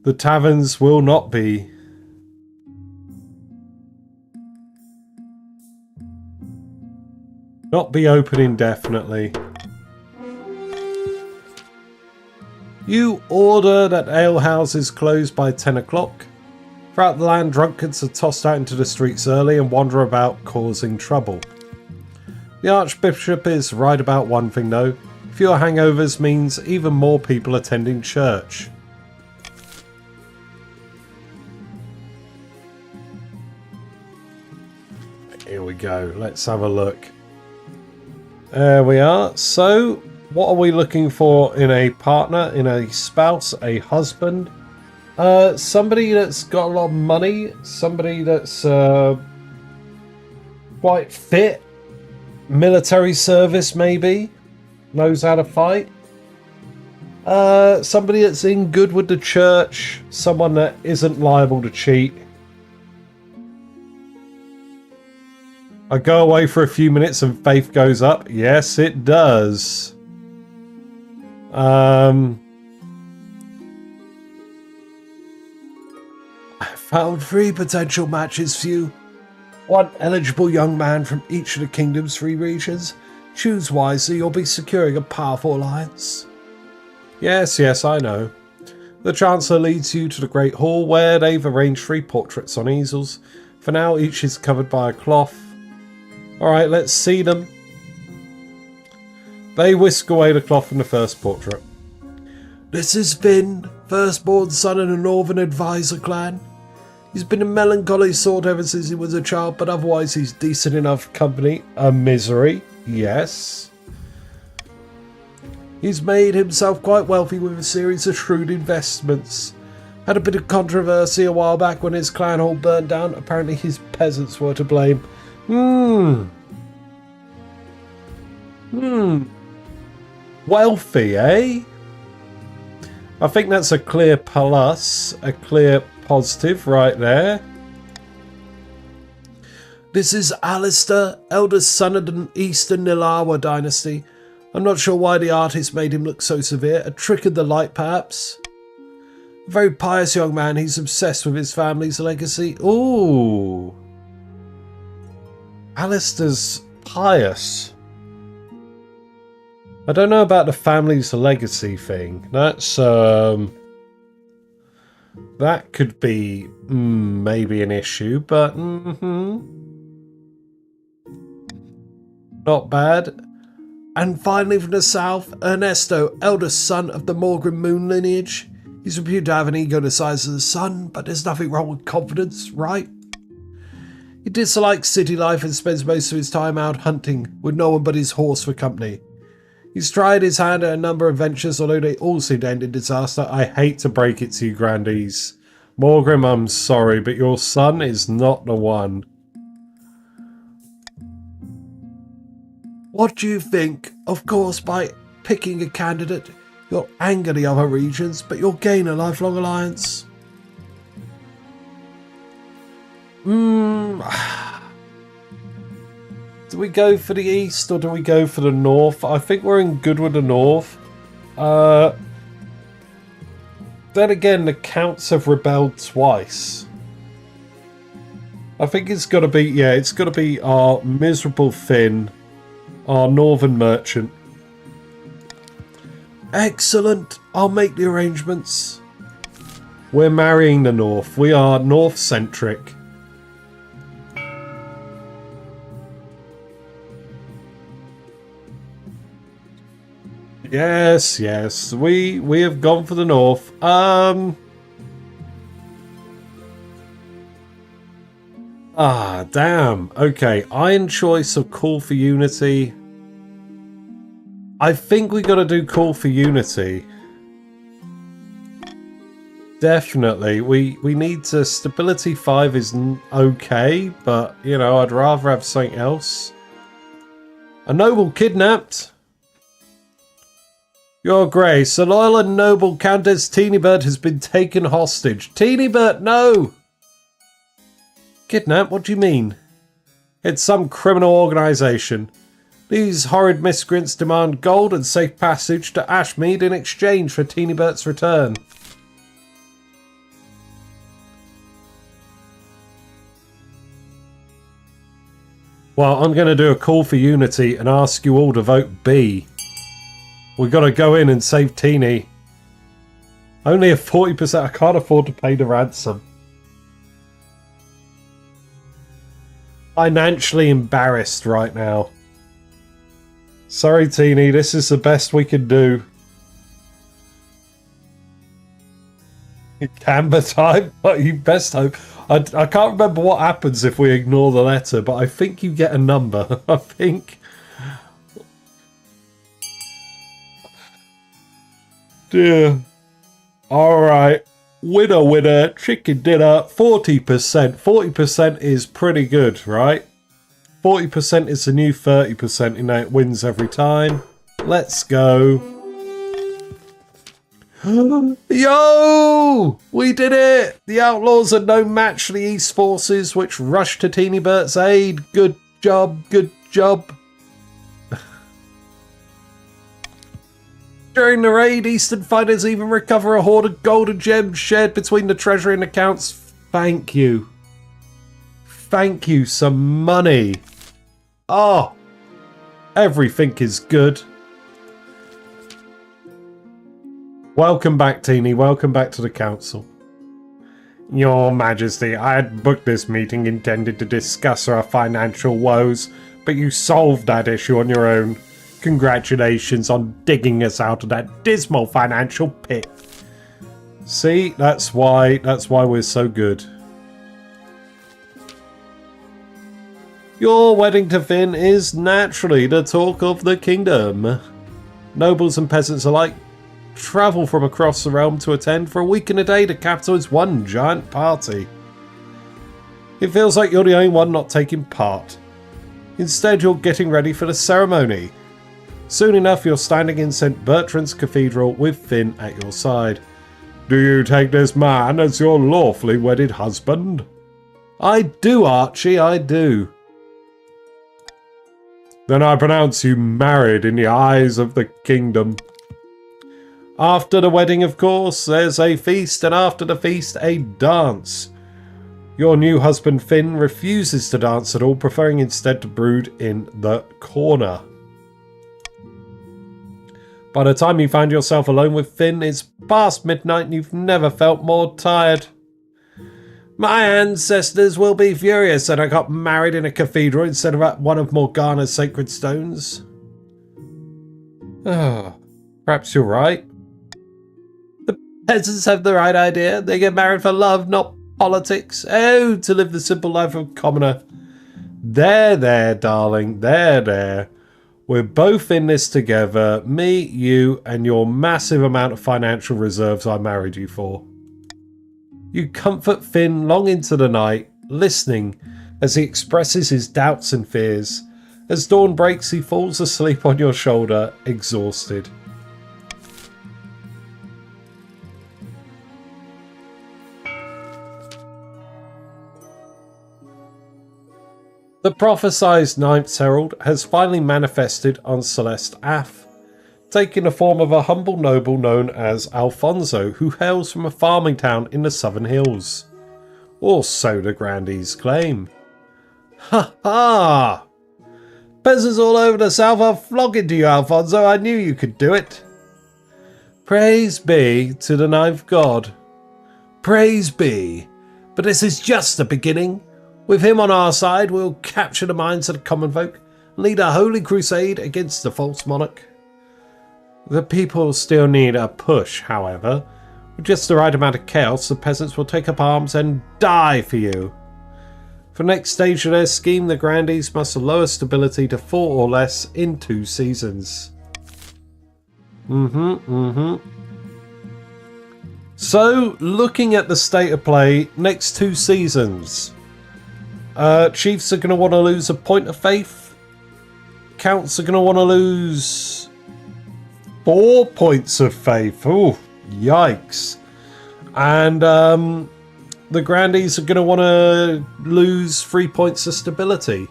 the taverns will not be open indefinitely. You order that alehouses close by 10 o'clock. Throughout the land, drunkards are tossed out into the streets early and wander about causing trouble. The Archbishop is right about one thing though. Fewer hangovers means even more people attending church. Here we go, let's have a look. There we are. So, what are we looking for in a partner, in a spouse, a husband? Somebody that's got a lot of money, somebody that's quite fit, military service maybe, knows how to fight. Somebody that's in good with the church, someone that isn't liable to cheat. I go away for a few minutes and faith goes up. Yes, it does. I found 3 potential matches for you. 1 eligible young man from each of the kingdom's 3 regions. Choose wisely, you'll be securing a powerful alliance. Yes, I know. The Chancellor leads you to the Great Hall where they've arranged 3 portraits on easels. For now, each is covered by a cloth. Alright, let's see them. They whisk away the cloth from the first portrait. This is Finn, firstborn son of the Northern Advisor clan. He's been a melancholy sort ever since he was a child, but otherwise he's decent enough company. A misery, yes. He's made himself quite wealthy with a series of shrewd investments. Had a bit of controversy a while back when his clan hall burned down. Apparently his peasants were to blame. Wealthy, eh? I think that's a clear plus, a clear positive right there. This is Alistair, eldest son of the Eastern Nilawa dynasty. I'm not sure why the artist made him look so severe. A trick of the light, perhaps? A very pious young man. He's obsessed with his family's legacy. Ooh. Alistair's pious. I don't know about the family's legacy thing. That's, that could be maybe an issue, but not bad. And finally from the south, Ernesto, eldest son of the Morgan Moon lineage. He's reputed to have an ego the size of the sun, but there's nothing wrong with confidence, right? He dislikes city life and spends most of his time out hunting, with no one but his horse for company. He's tried his hand at a number of ventures, although they all seem to end in disaster. I hate to break it to you, Grandies. Morgan, I'm sorry, but your son is not the one. What do you think? Of course, by picking a candidate, you'll anger the other regions, but you'll gain a lifelong alliance. Do we go for the east or do we go for the north? I think we're in good with the north. Then again, the counts have rebelled twice. I think it's got to be, yeah, it's got to be our miserable Finn, our northern merchant. Excellent. I'll make the arrangements. We're marrying the north. We are north-centric. Yes, yes. We have gone for the north. Damn. Okay, Iron Choice of Call for Unity. I think we got to do Call for Unity. Definitely. We need to... Stability 5 is okay, but, you know, I'd rather have something else. A noble kidnapped. Your Grace, a loyal and noble Countess Teenybird has been taken hostage. Teenybird, no! Kidnap? What do you mean? It's some criminal organisation. These horrid miscreants demand gold and safe passage to Ashmead in exchange for Teenybird's return. Well, I'm going to do a call for unity and ask you all to vote B. We've got to go in and save Teeny. Only a 40%. I can't afford to pay the ransom. Financially embarrassed right now. Sorry, Teeny. This is the best we can do. Camber time? But you best hope. I can't remember what happens if we ignore the letter, but I think you get a number. I think... Dear. Alright. Winner, winner. Chicken dinner. 40%. 40% is pretty good, right? 40% is the new 30%. You know, it wins every time. Let's go. Yo! We did it! The Outlaws are no match for the East forces, which rushed to Teenybird's aid. Good job, good job. During the raid, Eastern fighters even recover a hoard of gold and gems shared between the treasury and accounts. Thank you. Thank you, some money. Oh, everything is good. Welcome back, Teeny. Welcome back to the council. Your Majesty, I had booked this meeting intended to discuss our financial woes, but you solved that issue on your own. Congratulations on digging us out of that dismal financial pit. See, that's why we're so good. Your wedding to Finn is naturally the talk of the kingdom. Nobles and peasants alike travel from across the realm to attend. For a week and a day, the capital is one giant party. It feels like you're the only one not taking part. Instead, you're getting ready for the ceremony. Soon enough, you're standing in St. Bertrand's Cathedral with Finn at your side. Do you take this man as your lawfully wedded husband? I do, Archie, I do. Then I pronounce you married in the eyes of the kingdom. After the wedding, of course, there's a feast, and after the feast, a dance. Your new husband, Finn, refuses to dance at all, preferring instead to brood in the corner. By the time you find yourself alone with Finn, it's past midnight and you've never felt more tired. My ancestors will be furious that I got married in a cathedral instead of at one of Morgana's sacred stones. Perhaps you're right. The peasants have the right idea. They get married for love, not politics. Oh, to live the simple life of a commoner. There, darling. There. We're both in this together. Me, you, and your massive amount of financial reserves I married you for. You comfort Finn long into the night, listening as he expresses his doubts and fears. As dawn breaks, he falls asleep on your shoulder, exhausted. The prophesized Ninth Herald has finally manifested on Celeste Ath, taking the form of a humble noble known as Alfonso, who hails from a farming town in the Southern Hills. Or so the grandees claim. Ha ha! Peasants all over the south are flocking to you, Alfonso. I knew you could do it. Praise be to the ninth god. Praise be. But this is just the beginning. With him on our side, we'll capture the minds of the common folk and lead a holy crusade against the false monarch. The people still need a push, however. With just the right amount of chaos, the peasants will take up arms and die for you. For the next stage of their scheme, the grandees must lower stability to 4 or less in 2 seasons. So, looking at the state of play, next 2 seasons. Chiefs are going to want to lose a point of faith. Counts are going to want to lose 4 points of faith. Ooh, yikes. And the grandees are going to want to lose 3 points of stability.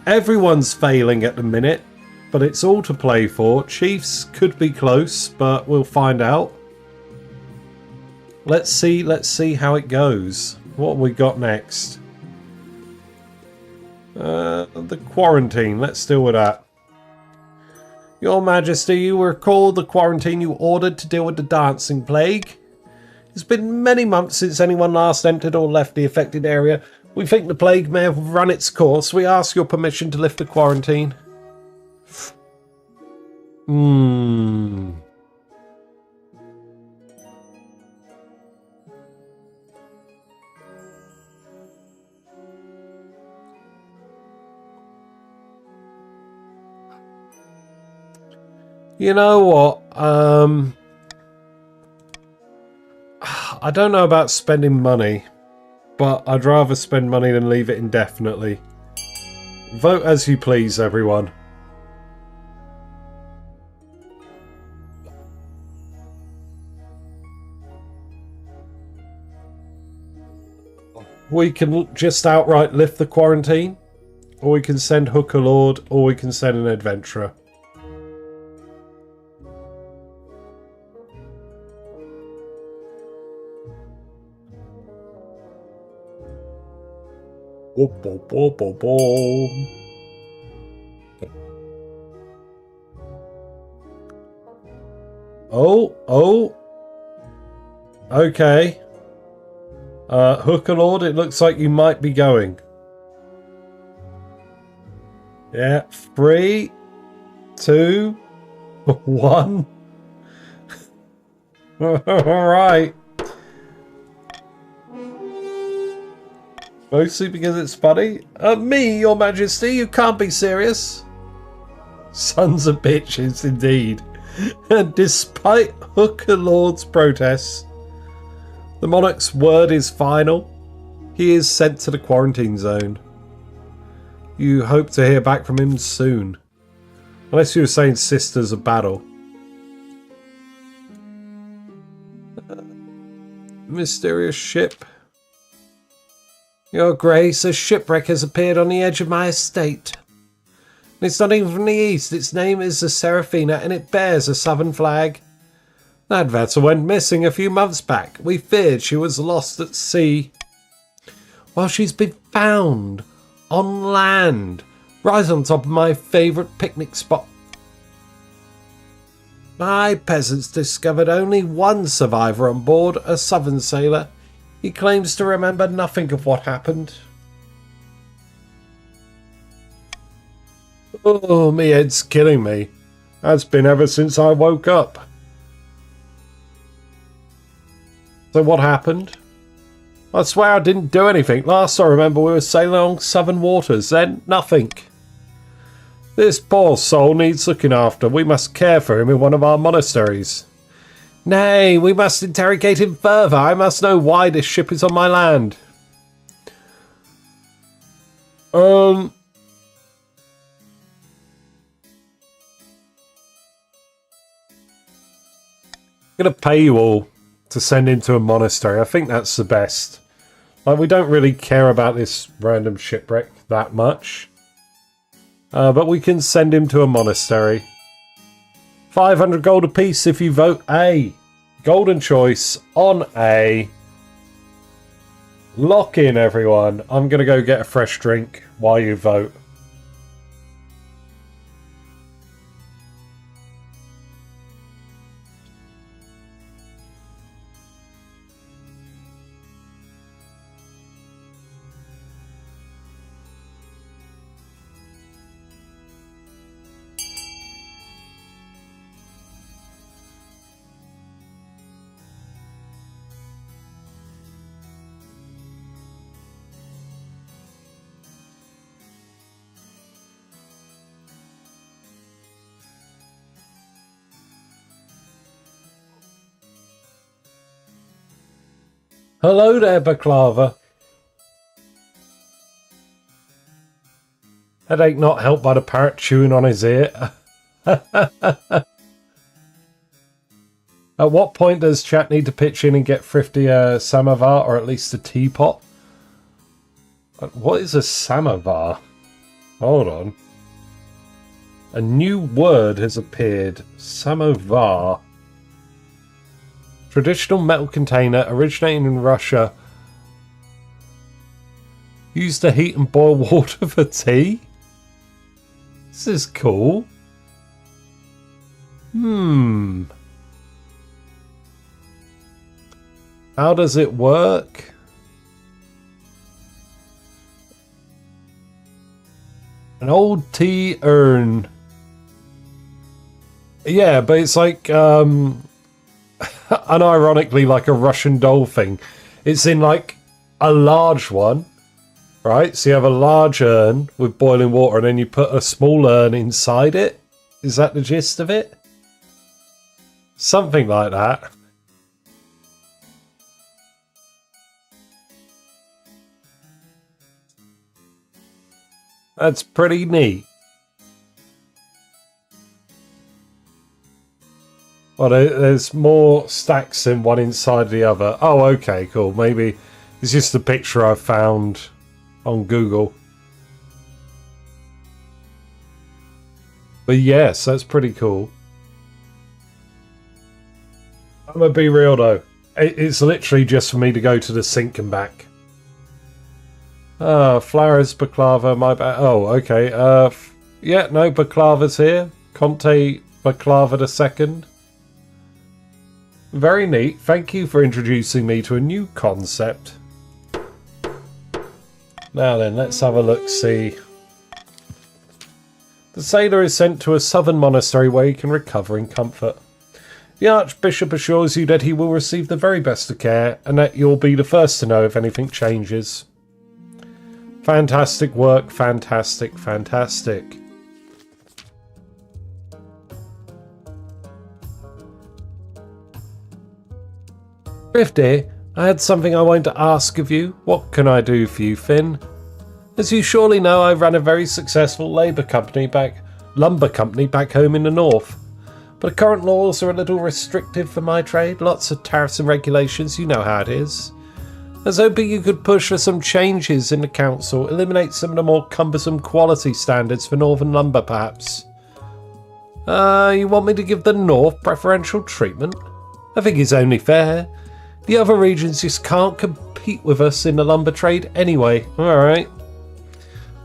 Everyone's failing at the minute, but it's all to play for. Chiefs could be close, but we'll find out. Let's see how it goes. What have we got next? The quarantine. Let's deal with that. Your Majesty, you recall the quarantine you ordered to deal with the dancing plague? It's been many months since anyone last entered or left the affected area. We think the plague may have run its course. We ask your permission to lift the quarantine. You know what? I don't know about spending money, but I'd rather spend money than leave it indefinitely. Vote as you please, everyone. We can just outright lift the quarantine, or we can send Hooker Lord, or we can send an adventurer. Oh. Okay. Hooker Lord, it looks like you might be going. Yeah, 3, 2, 1. Alright. Mostly because it's funny. Me, Your Majesty, you can't be serious. Sons of bitches, indeed. And despite Hooker Lord's protests, the monarch's word is final. He is sent to the quarantine zone. You hope to hear back from him soon. Unless you were saying Sisters of Battle. Mysterious ship. Your Grace, a shipwreck has appeared on the edge of my estate. It's not even from the east. Its name is the Seraphina and it bears a southern flag. That vessel went missing a few months back. We feared she was lost at sea. Well, she's been found on land, right on top of my favourite picnic spot. My peasants discovered only one survivor on board, a southern sailor. He claims to remember nothing of what happened. Oh, me head's killing me. That's been ever since I woke up. So what happened? I swear I didn't do anything. Last I remember we were sailing along southern waters, then nothing. This poor soul needs looking after. We must care for him in one of our monasteries. Nay, we must interrogate him further. I must know why this ship is on my land. I'm gonna pay you all to send him to a monastery. I think that's the best. Like, we don't really care about this random shipwreck that much. But we can send him to a monastery. 500 gold apiece if you vote A. Golden choice on A. Lock in, everyone. I'm going to go get a fresh drink while you vote. Hello there, Baklava. Headache not helped by the parrot chewing on his ear. At what point does chat need to pitch in and get Thrifty a samovar, or at least a teapot? What is a samovar? Hold on. A new word has appeared. Samovar. Traditional metal container originating in Russia. Used to heat and boil water for tea? This is cool. How does it work? An old tea urn. Yeah, but it's like unironically like a Russian doll thing. It's in like a large one, right? So you have a large urn with boiling water and then you put a small urn inside it. Is that the gist of it? Something like that. That's pretty neat. Well, there's more stacks than one inside the other. Oh, okay, cool. Maybe it's just a picture I found on Google. But yes, that's pretty cool. I'm gonna be real though. It's literally just for me to go to the sink and back. Flowers, baklava, my bad. Oh, okay. Yeah, no, baklava's here. Conte Baklava II. Very neat. Thank you for introducing me to a new concept. Now then, let's have a look-see. The sailor is sent to a southern monastery where he can recover in comfort. The Archbishop assures you that he will receive the very best of care and that you'll be the first to know if anything changes. Fantastic work, fantastic, fantastic. Thrifty, I had something I wanted to ask of you. What can I do for you, Finn? As you surely know, I ran a very successful labour company back lumber company back home in the north. But current laws are a little restrictive for my trade. Lots of tariffs and regulations, you know how it is. I was hoping you could push for some changes in the council, eliminate some of the more cumbersome quality standards for northern lumber perhaps. You want me to give the north preferential treatment? I think it's only fair. The other regions just can't compete with us in the lumber trade anyway. Alright.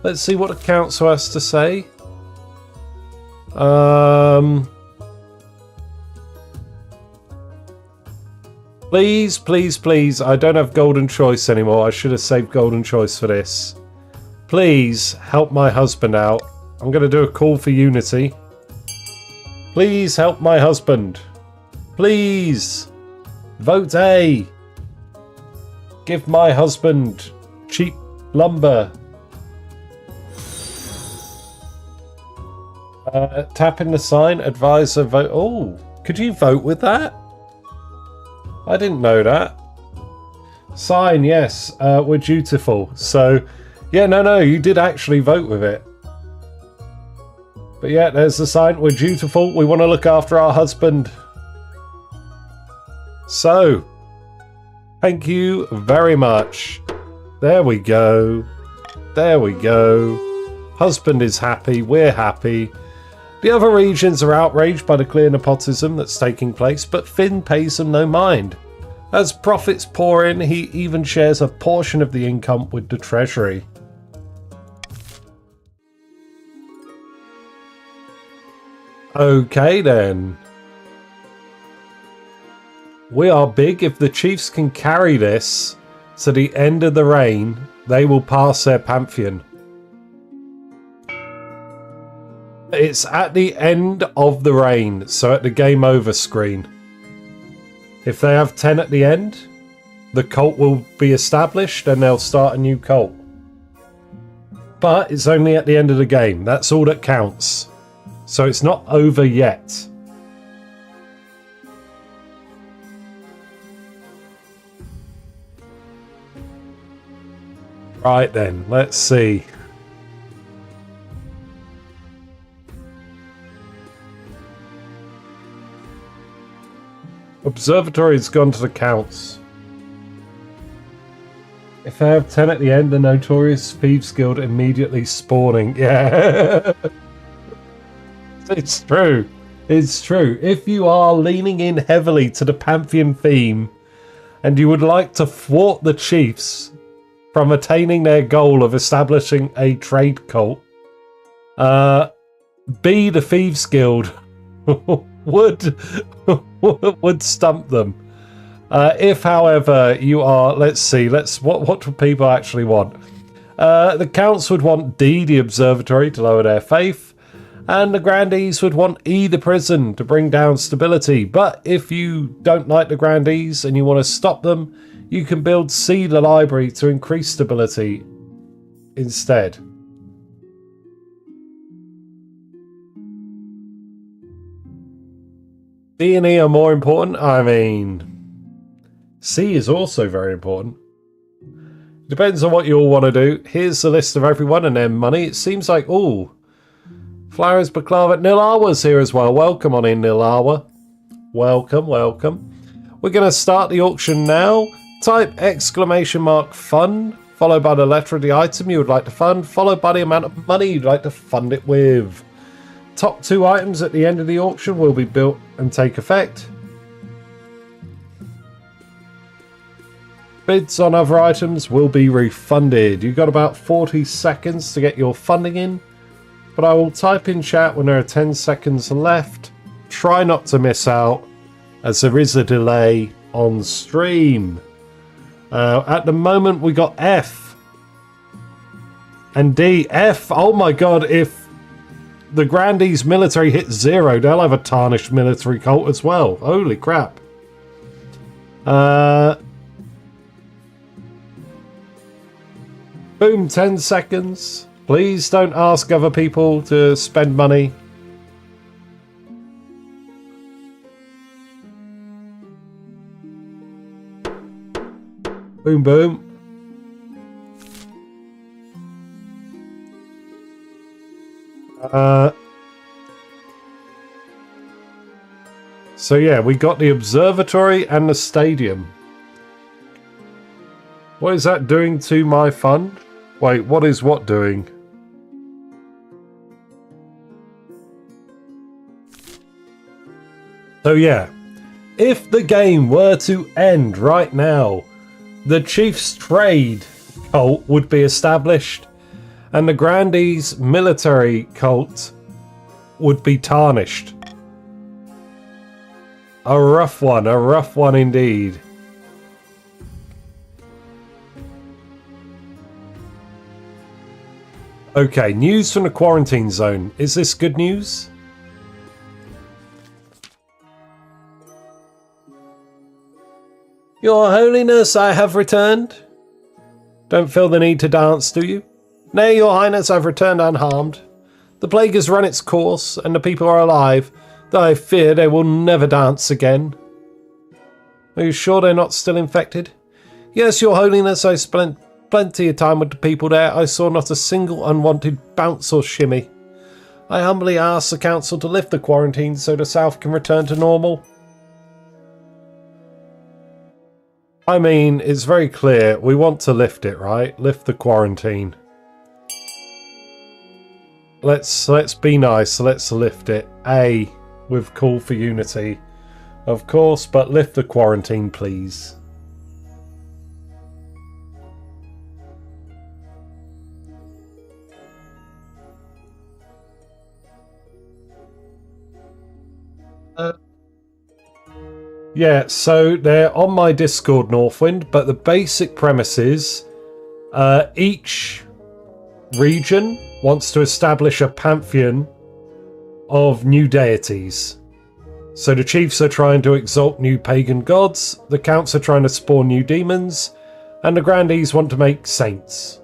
Let's see what the council has to say. Please, please, please. I don't have golden choice anymore. I should have saved golden choice for this. Please help my husband out. I'm going to do a call for unity. Please help my husband. Please. Vote A. Give my husband cheap lumber. Tap in the sign. Advisor vote. Oh, could you vote with that? I didn't know that. Sign, yes. We're dutiful. So, yeah, no, you did actually vote with it. But yeah, there's the sign. We're dutiful. We want to look after our husband. So, thank you very much. There we go. There we go. Husband is happy. We're happy. The other regions are outraged by the clear nepotism that's taking place, but Finn pays them no mind. As profits pour in, he even shares a portion of the income with the treasury. Okay then. We are big. If the chiefs can carry this to the end of the reign, they will pass their Pantheon. It's at the end of the reign, so at the game over screen. If they have 10 at the end, the cult will be established and they'll start a new cult. But it's only at the end of the game. That's all that counts. So it's not over yet. Right then, let's see. Observatory has gone to the counts. If they have 10 at the end, the Notorious Thieves Guild immediately spawning. Yeah. It's true. It's true. If you are leaning in heavily to the Pantheon theme and you would like to thwart the chiefs from attaining their goal of establishing a trade cult, B, the Thieves Guild would stump them. If, however, you are, let's see, what do people actually want? The counts would want D, the Observatory, to lower their faith, and the Grandees would want E, the prison, to bring down stability. But if you don't like the Grandees and you want to stop them, you can build C, the library, to increase stability instead. D and E are more important. I mean, C is also very important. Depends on what you all want to do. Here's the list of everyone and their money. It seems like, oh, Flowers, Baklava, Nilawa's here as well. Welcome on in, Nilawa. Welcome, welcome. We're going to start the auction now. Type !fund, followed by the letter of the item you would like to fund, followed by the amount of money you'd like to fund it with. Top 2 items at the end of the auction will be built and take effect. Bids on other items will be refunded. You've got about 40 seconds to get your funding in, but I will type in chat when there are 10 seconds left. Try not to miss out, as there is a delay on stream. At the moment we got F and D. F, oh my god, if the Grandees military hits 0, they'll have a tarnished military cult as well. Holy crap. Boom, 10 seconds. Please don't ask other people to spend money. Boom, boom. So yeah, we got the observatory and the stadium. What is that doing to my fund? Wait, what is what doing? So yeah, if the game were to end right now, the Chief's trade cult would be established and the Grandee's military cult would be tarnished. A rough one indeed. Okay, news from the quarantine zone. Is this good news? Your Holiness, I have returned. Don't feel the need to dance, do you? Nay, Your Highness, I've returned unharmed. The plague has run its course, and the people are alive, though I fear they will never dance again. Are you sure they're not still infected? Yes, Your Holiness, I spent plenty of time with the people there. I saw not a single unwanted bounce or shimmy. I humbly ask the council to lift the quarantine so the south can return to normal. I mean, it's very clear. We want to lift it, right? Lift the quarantine. Let's be nice. Let's lift it. With call for unity. Of course, but lift the quarantine, please. Yeah, so they're on my Discord, Northwind, but the basic premise is each region wants to establish a pantheon of new deities. So the chiefs are trying to exalt new pagan gods, the counts are trying to spawn new demons, and the grandees want to make saints.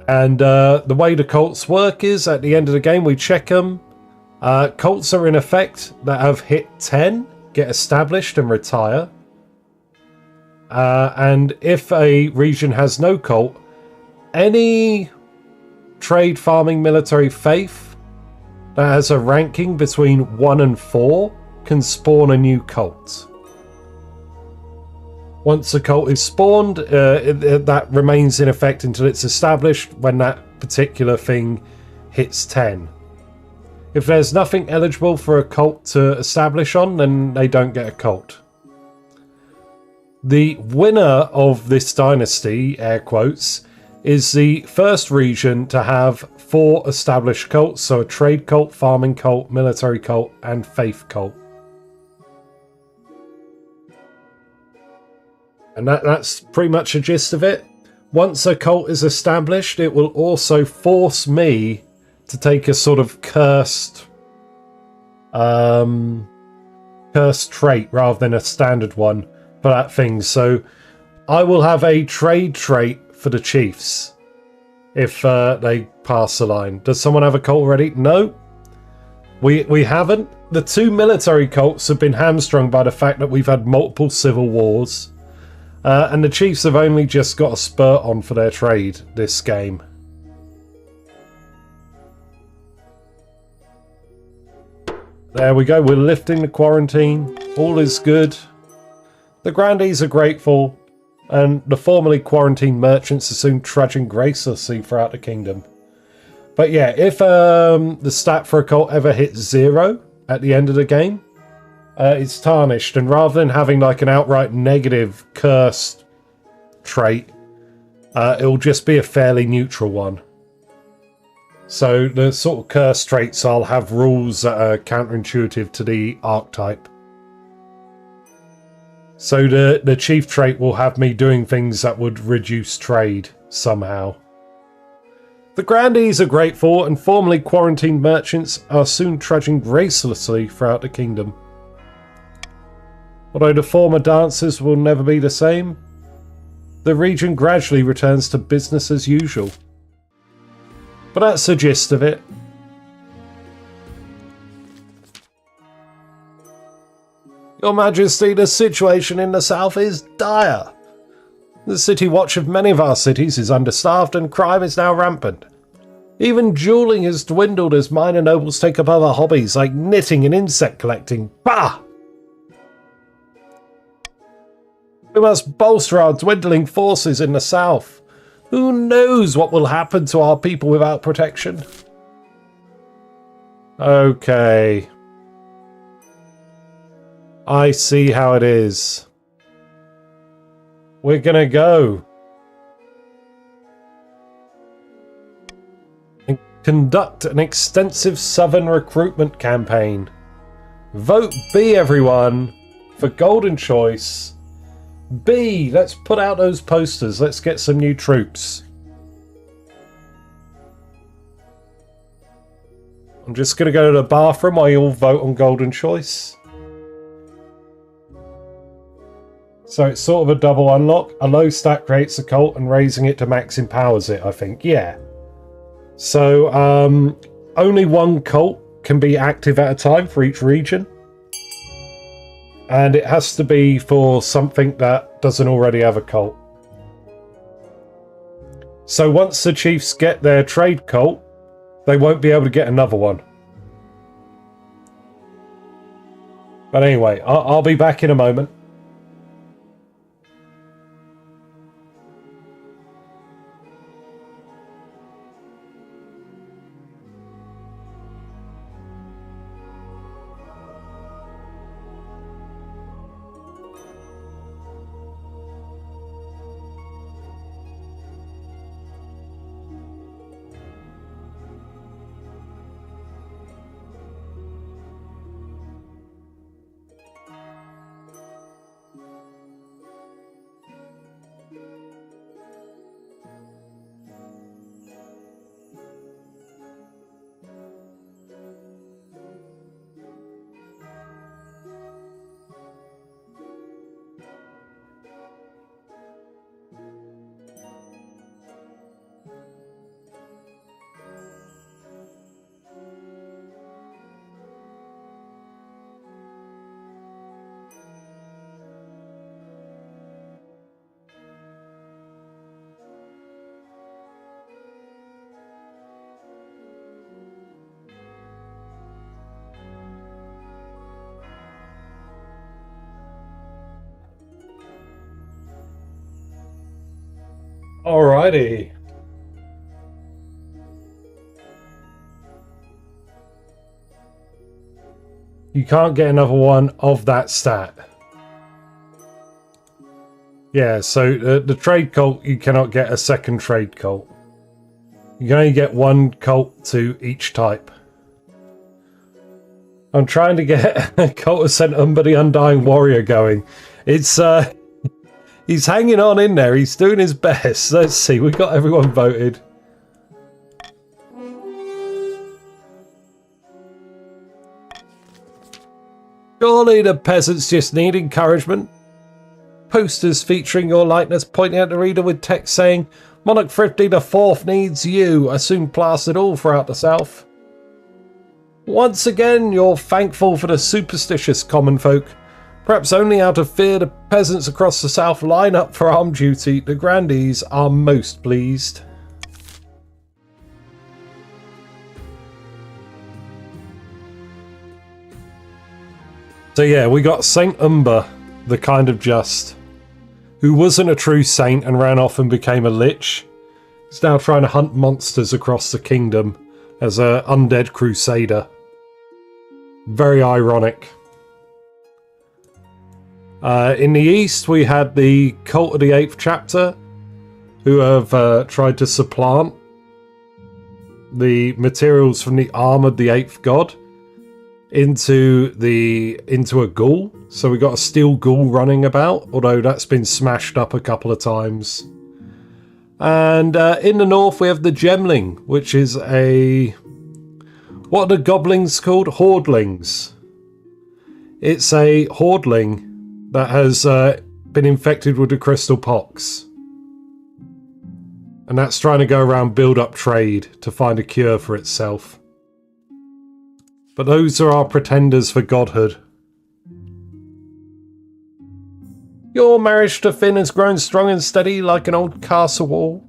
And the way the cults work is, at the end of the game, we check them. Cults are in effect that have hit 10 get established and retire. And if a region has no cult, any trade, farming, military faith that has a ranking between 1 and 4 can spawn a new cult. Once a cult is spawned, that remains in effect until it's established when that particular thing hits 10. If there's nothing eligible for a cult to establish on, then they don't get a cult. The winner of this dynasty, air quotes, is the first region to have 4 established cults, so a trade cult, farming cult, military cult, and faith cult. And that's pretty much the gist of it. Once a cult is established, it will also force me to take a sort of cursed trait rather than a standard one for that thing. So I will have a trade trait for the chiefs if they pass the line. Does someone have a cult already? No, we haven't. The 2 military cults have been hamstrung by the fact that we've had multiple civil wars, and the chiefs have only just got a spurt on for their trade this game. There we go, we're lifting the quarantine. All is good. The grandees are grateful, and the formerly quarantined merchants are soon trudging gracelessly throughout the kingdom. But yeah, if the stat for a cult ever hits 0 at the end of the game, it's tarnished, and rather than having like an outright negative cursed trait, it'll just be a fairly neutral one. So the sort of curse traits, I'll have rules that are counterintuitive to the archetype. So the chief trait will have me doing things that would reduce trade somehow. The grandees are grateful, and formerly quarantined merchants are soon trudging gracelessly throughout the kingdom. Although the former dancers will never be the same, the region gradually returns to business as usual. But that's the gist of it. Your Majesty, the situation in the south is dire. The city watch of many of our cities is understaffed and crime is now rampant. Even dueling has dwindled as minor nobles take up other hobbies like knitting and insect collecting. Bah! We must bolster our dwindling forces in the south. Who knows what will happen to our people without protection? Okay. I see how it is. We're gonna go and conduct an extensive southern recruitment campaign. Vote B, everyone, for Golden Choice. B, let's put out those posters. Let's get some new troops. I'm just going to go to the bathroom while you all vote on Golden Choice. So it's sort of a double unlock. A low stat creates a cult and raising it to max empowers it, I think. Yeah. So only one cult can be active at a time for each region. And it has to be for something that doesn't already have a cult. So once the chiefs get their trade cult, they won't be able to get another one. But anyway, I'll be back in a moment. Alrighty. You can't get another one of that stat. Yeah, so the trade cult, you cannot get a second trade cult. You can only get one cult to each type. I'm trying to get a cult of St. Umber the Undying Warrior going. It's he's hanging on in there. He's doing his best. Let's see. We got everyone voted. Surely the peasants just need encouragement. Posters featuring your likeness pointing at the reader with text saying, Monarch Thrifty the Fourth needs you, are soon plastered all throughout the south. Once again, you're thankful for the superstitious common folk. Perhaps only out of fear the peasants across the south line up for armed duty, the grandees are most pleased. So yeah, we got St. Umber, the kind of just, who wasn't a true saint and ran off and became a lich. He's now trying to hunt monsters across the kingdom as an undead crusader. Very ironic. In the east, we had the Cult of the Eighth Chapter, who have tried to supplant the materials from the armor of the Eighth God into a ghoul. So we got a steel ghoul running about, although that's been smashed up a couple of times. And in the north, we have the Gemling, which is a... what are the goblins called? Hordlings. It's a hordling that has been infected with the crystal pox. And that's trying to go around build up trade to find a cure for itself. But those are our pretenders for godhood. Your marriage to Finn has grown strong and steady like an old castle wall.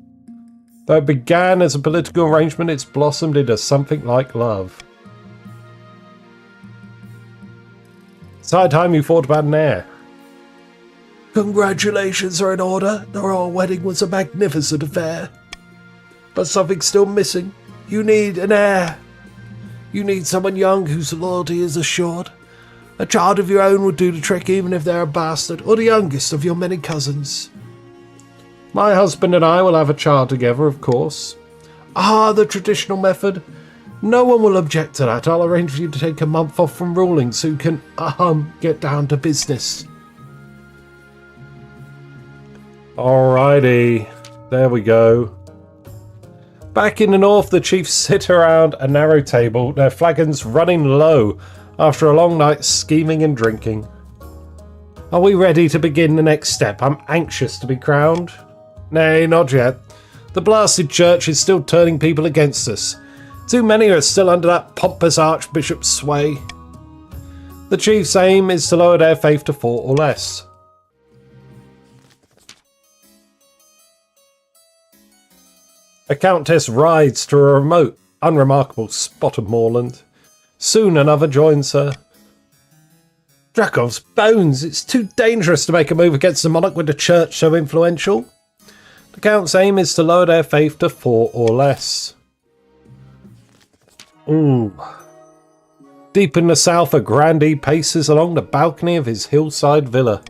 Though it began as a political arrangement, it's blossomed into something like love. It's high time you thought about an heir. Congratulations are in order. The royal wedding was a magnificent affair. But something's still missing. You need an heir. You need someone young whose loyalty is assured. A child of your own would do the trick, even if they're a bastard, or the youngest of your many cousins. My husband and I will have a child together, of course. Ah, the traditional method. No one will object to that. I'll arrange for you to take a month off from ruling so you can, get down to business. Alrighty, there we go. Back in the north, the chiefs sit around a narrow table, their flagons running low after a long night scheming and drinking. Are we ready to begin the next step? I'm anxious to be crowned. Nay, not yet. The blasted church is still turning people against us. Too many are still under that pompous archbishop's sway. The chief's aim is to lower their faith to 4 or less. A countess rides to a remote, unremarkable spot of moorland. Soon another joins her. Dracov's bones! It's too dangerous to make a move against the monarch with the church so influential. The count's aim is to lower their faith to 4 or less. Ooh. Deep in the south, a grandee paces along the balcony of his hillside villa.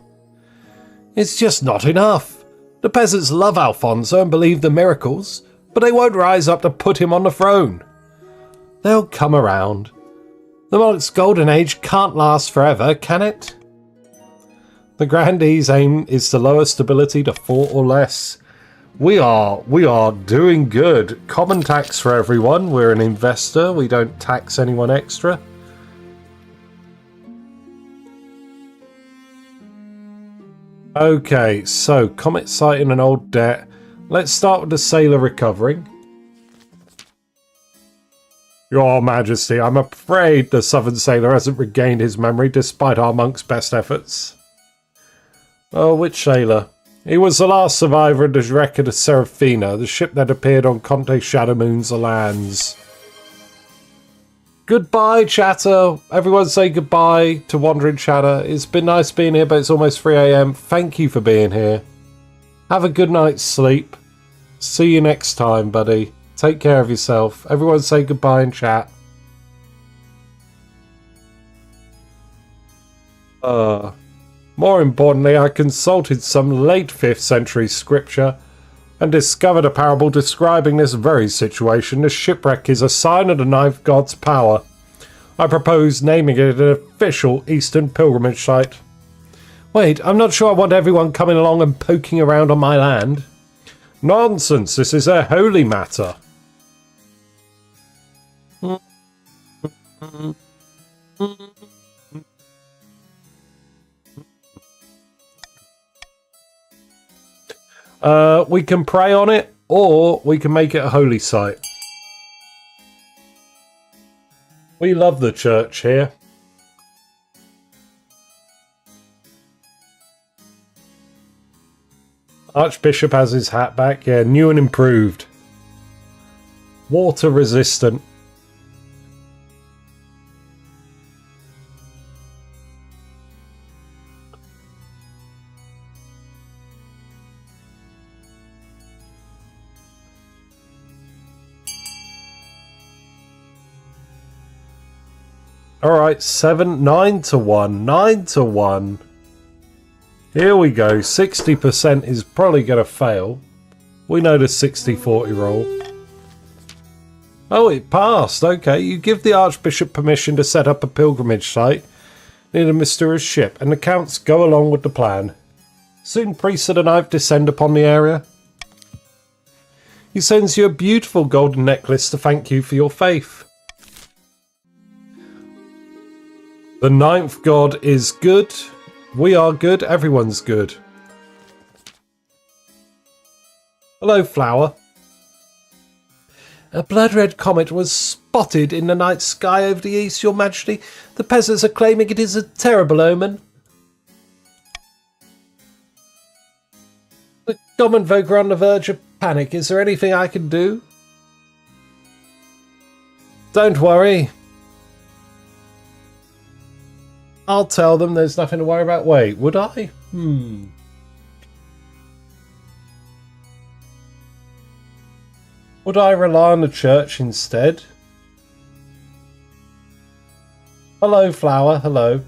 It's just not enough. The peasants love Alfonso and believe the miracles, but they won't rise up to put him on the throne. They'll come around. The monarch's golden age can't last forever, can it? The grandee's aim is to lower stability to 4 or less. We are doing good. Common tax for everyone. We're an investor. We don't tax anyone extra. Okay, so Comet citing an old debt. Let's start with the sailor recovering. Your Majesty, I'm afraid the southern sailor hasn't regained his memory despite our monk's best efforts. Oh, which sailor? He was the last survivor of the wreck of the Serafina, the ship that appeared on Conte Shadowmoon's lands. Goodbye, Chatter. Everyone say goodbye to Wandering Chatter. It's been nice being here, but it's almost 3 AM. Thank you for being here. Have a good night's sleep. See you next time, buddy. Take care of yourself. Everyone say goodbye in chat. More importantly, I consulted some late 5th century scripture and discovered a parable describing this very situation. The shipwreck is a sign of the ninth god's power. I propose naming it an official Eastern pilgrimage site. Wait, I'm not sure I want everyone coming along and poking around on my land. Nonsense, this is a holy matter. We can pray on it, or we can make it a holy site. We love the church here. Archbishop has his hat back. Yeah, new and improved. Water resistant. Alright, 9 to 1. 9 to 1. Here we go. 60% is probably going to fail. We know the 60-40 rule. Oh, it passed. Okay, you give the Archbishop permission to set up a pilgrimage site near the mysterious ship, and the counts go along with the plan. Soon priests of the ninth descend upon the area. He sends you a beautiful golden necklace to thank you for your faith. The ninth god is good. We are good. Everyone's good. Hello, Flower. A blood-red comet was spotted in the night sky over the east, Your Majesty. The peasants are claiming it is a terrible omen. The common folk are on the verge of Panic, is there anything I can do? Don't worry. I'll tell them there's nothing to worry about. Wait, would I? Would I rely on the church instead? Hello, Flower. Hello.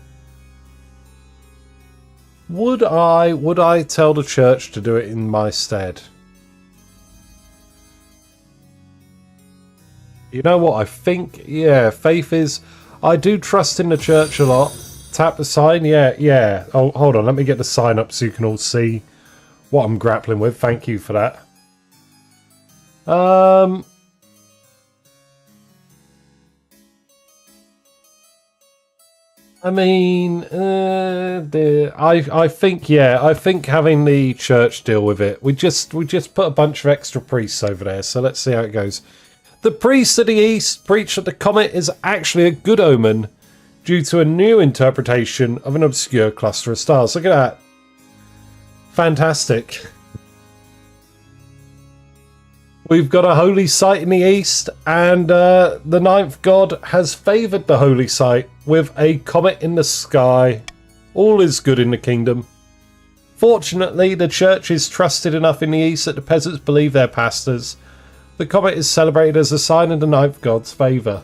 Would I tell the church to do it in my stead? You know what? I think, yeah, faith is... I do trust in the church a lot. Tap the sign. Yeah. Oh, hold on. Let me get the sign up so you can all see what I'm grappling with. Thank you for that. I mean, I think, yeah, I think having the church deal with it. We just put a bunch of extra priests over there, so let's see how it goes. The priests of the east preach that the comet is actually a good omen due to a new interpretation of an obscure cluster of stars. Look at that. Fantastic. We've got a holy site in the east, and the ninth god has favoured the holy site with a comet in the sky. All is good in the kingdom. Fortunately, the church is trusted enough in the east that the peasants believe their pastors. The comet is celebrated as a sign of the ninth god's favour.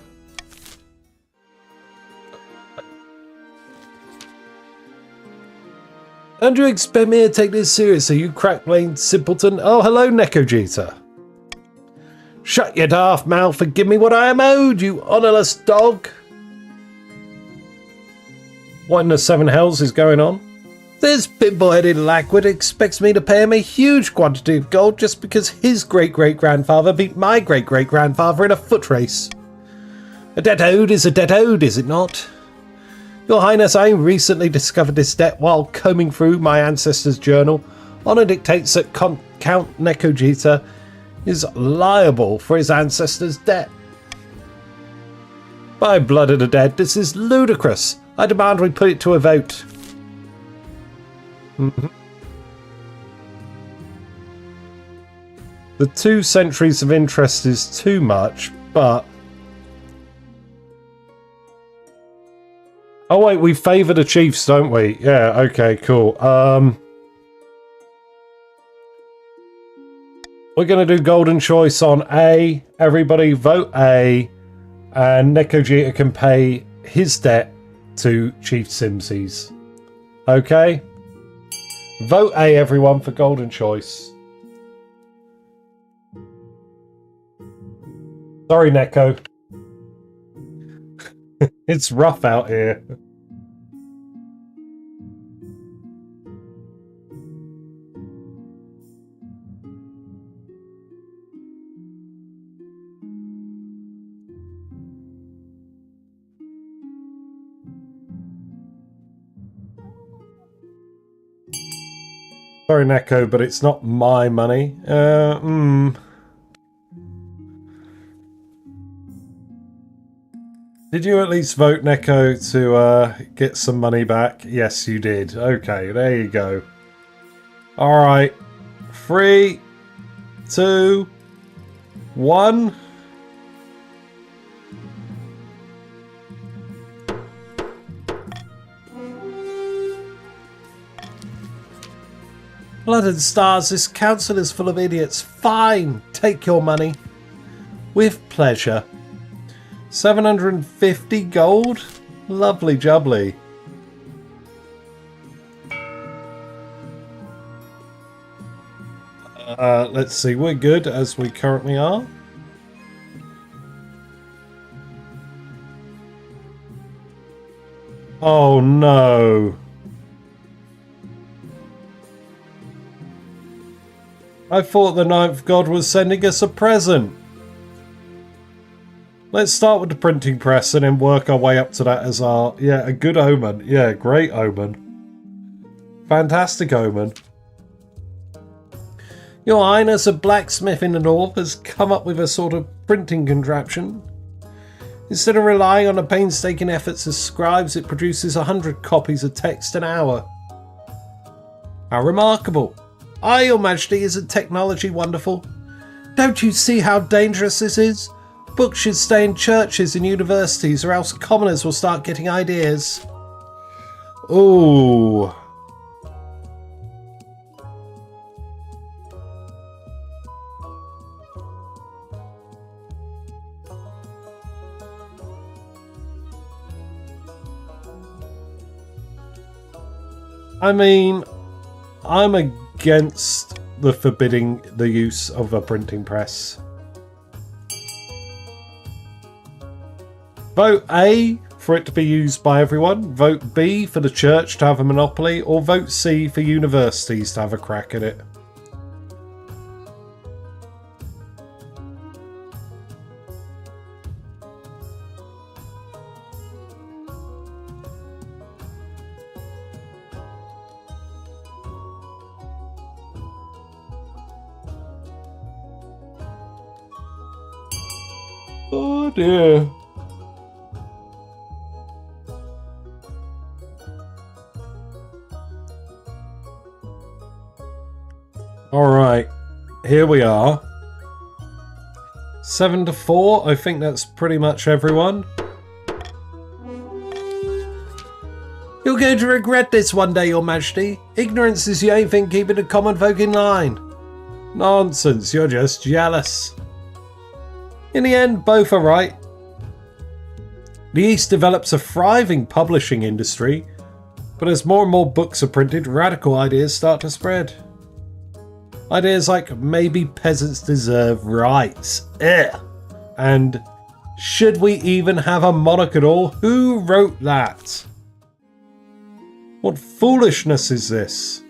Don't you expect me to take this seriously, you crack-brained simpleton? Oh, hello, Nekojita. Shut your daft mouth and give me what I am owed, you honourless dog. What in the seven hells is going on? This pimple-headed lackwit expects me to pay him a huge quantity of gold just because his great-great-grandfather beat my great-great-grandfather in a foot race. A debt owed is a debt owed, is it not? Your Highness, I recently discovered this debt while combing through my ancestors' journal. Honor dictates that Count Nekojita is liable for his ancestors' debt. By blood of the dead, this is ludicrous. I demand we put it to a vote. The 2 centuries of interest is too much, but... Oh wait, we favour the chiefs, don't we? Yeah, okay, cool. We're going to do golden choice on A. Everybody vote A. And Nekojita can pay his debt to Chief Simsies. Okay? Vote A, everyone, for golden choice. Sorry, Neko. It's rough out here. Sorry, Neko, but it's not my money. Did you at least vote, Neko, to get some money back? Yes, you did. Okay, there you go. Alright. 3, 2, 1. Blood and stars, this council is full of idiots. Fine, take your money. With pleasure. 750 gold? Lovely jubbly. Let's see, we're good as we currently are. Oh no. I thought the ninth god was sending us a present. Let's start with the printing press and then work our way up to that as our... Yeah, a good omen. Yeah, great omen. Fantastic omen. Your Highness, a blacksmith in the north has come up with a sort of printing contraption. Instead of relying on the painstaking efforts of scribes, it produces 100 copies of text an hour. How remarkable. Aye, Your Majesty, isn't technology wonderful? Don't you see how dangerous this is? Books should stay in churches and universities, or else commoners will start getting ideas. Ooh. I mean, I'm against the forbidding the use of a printing press. Vote A for it to be used by everyone, vote B for the church to have a monopoly, or vote C for universities to have a crack at it. Oh dear. Alright, here we are. 7-4, I think that's pretty much everyone. You're going to regret this one day, Your Majesty. Ignorance is the only thing keeping the common folk in line. Nonsense, you're just jealous. In the end, both are right. The East develops a thriving publishing industry, but as more and more books are printed, radical ideas start to spread. Ideas like maybe peasants deserve rights. Ugh. And should we even have a monarch at all? Who wrote that? What foolishness is this?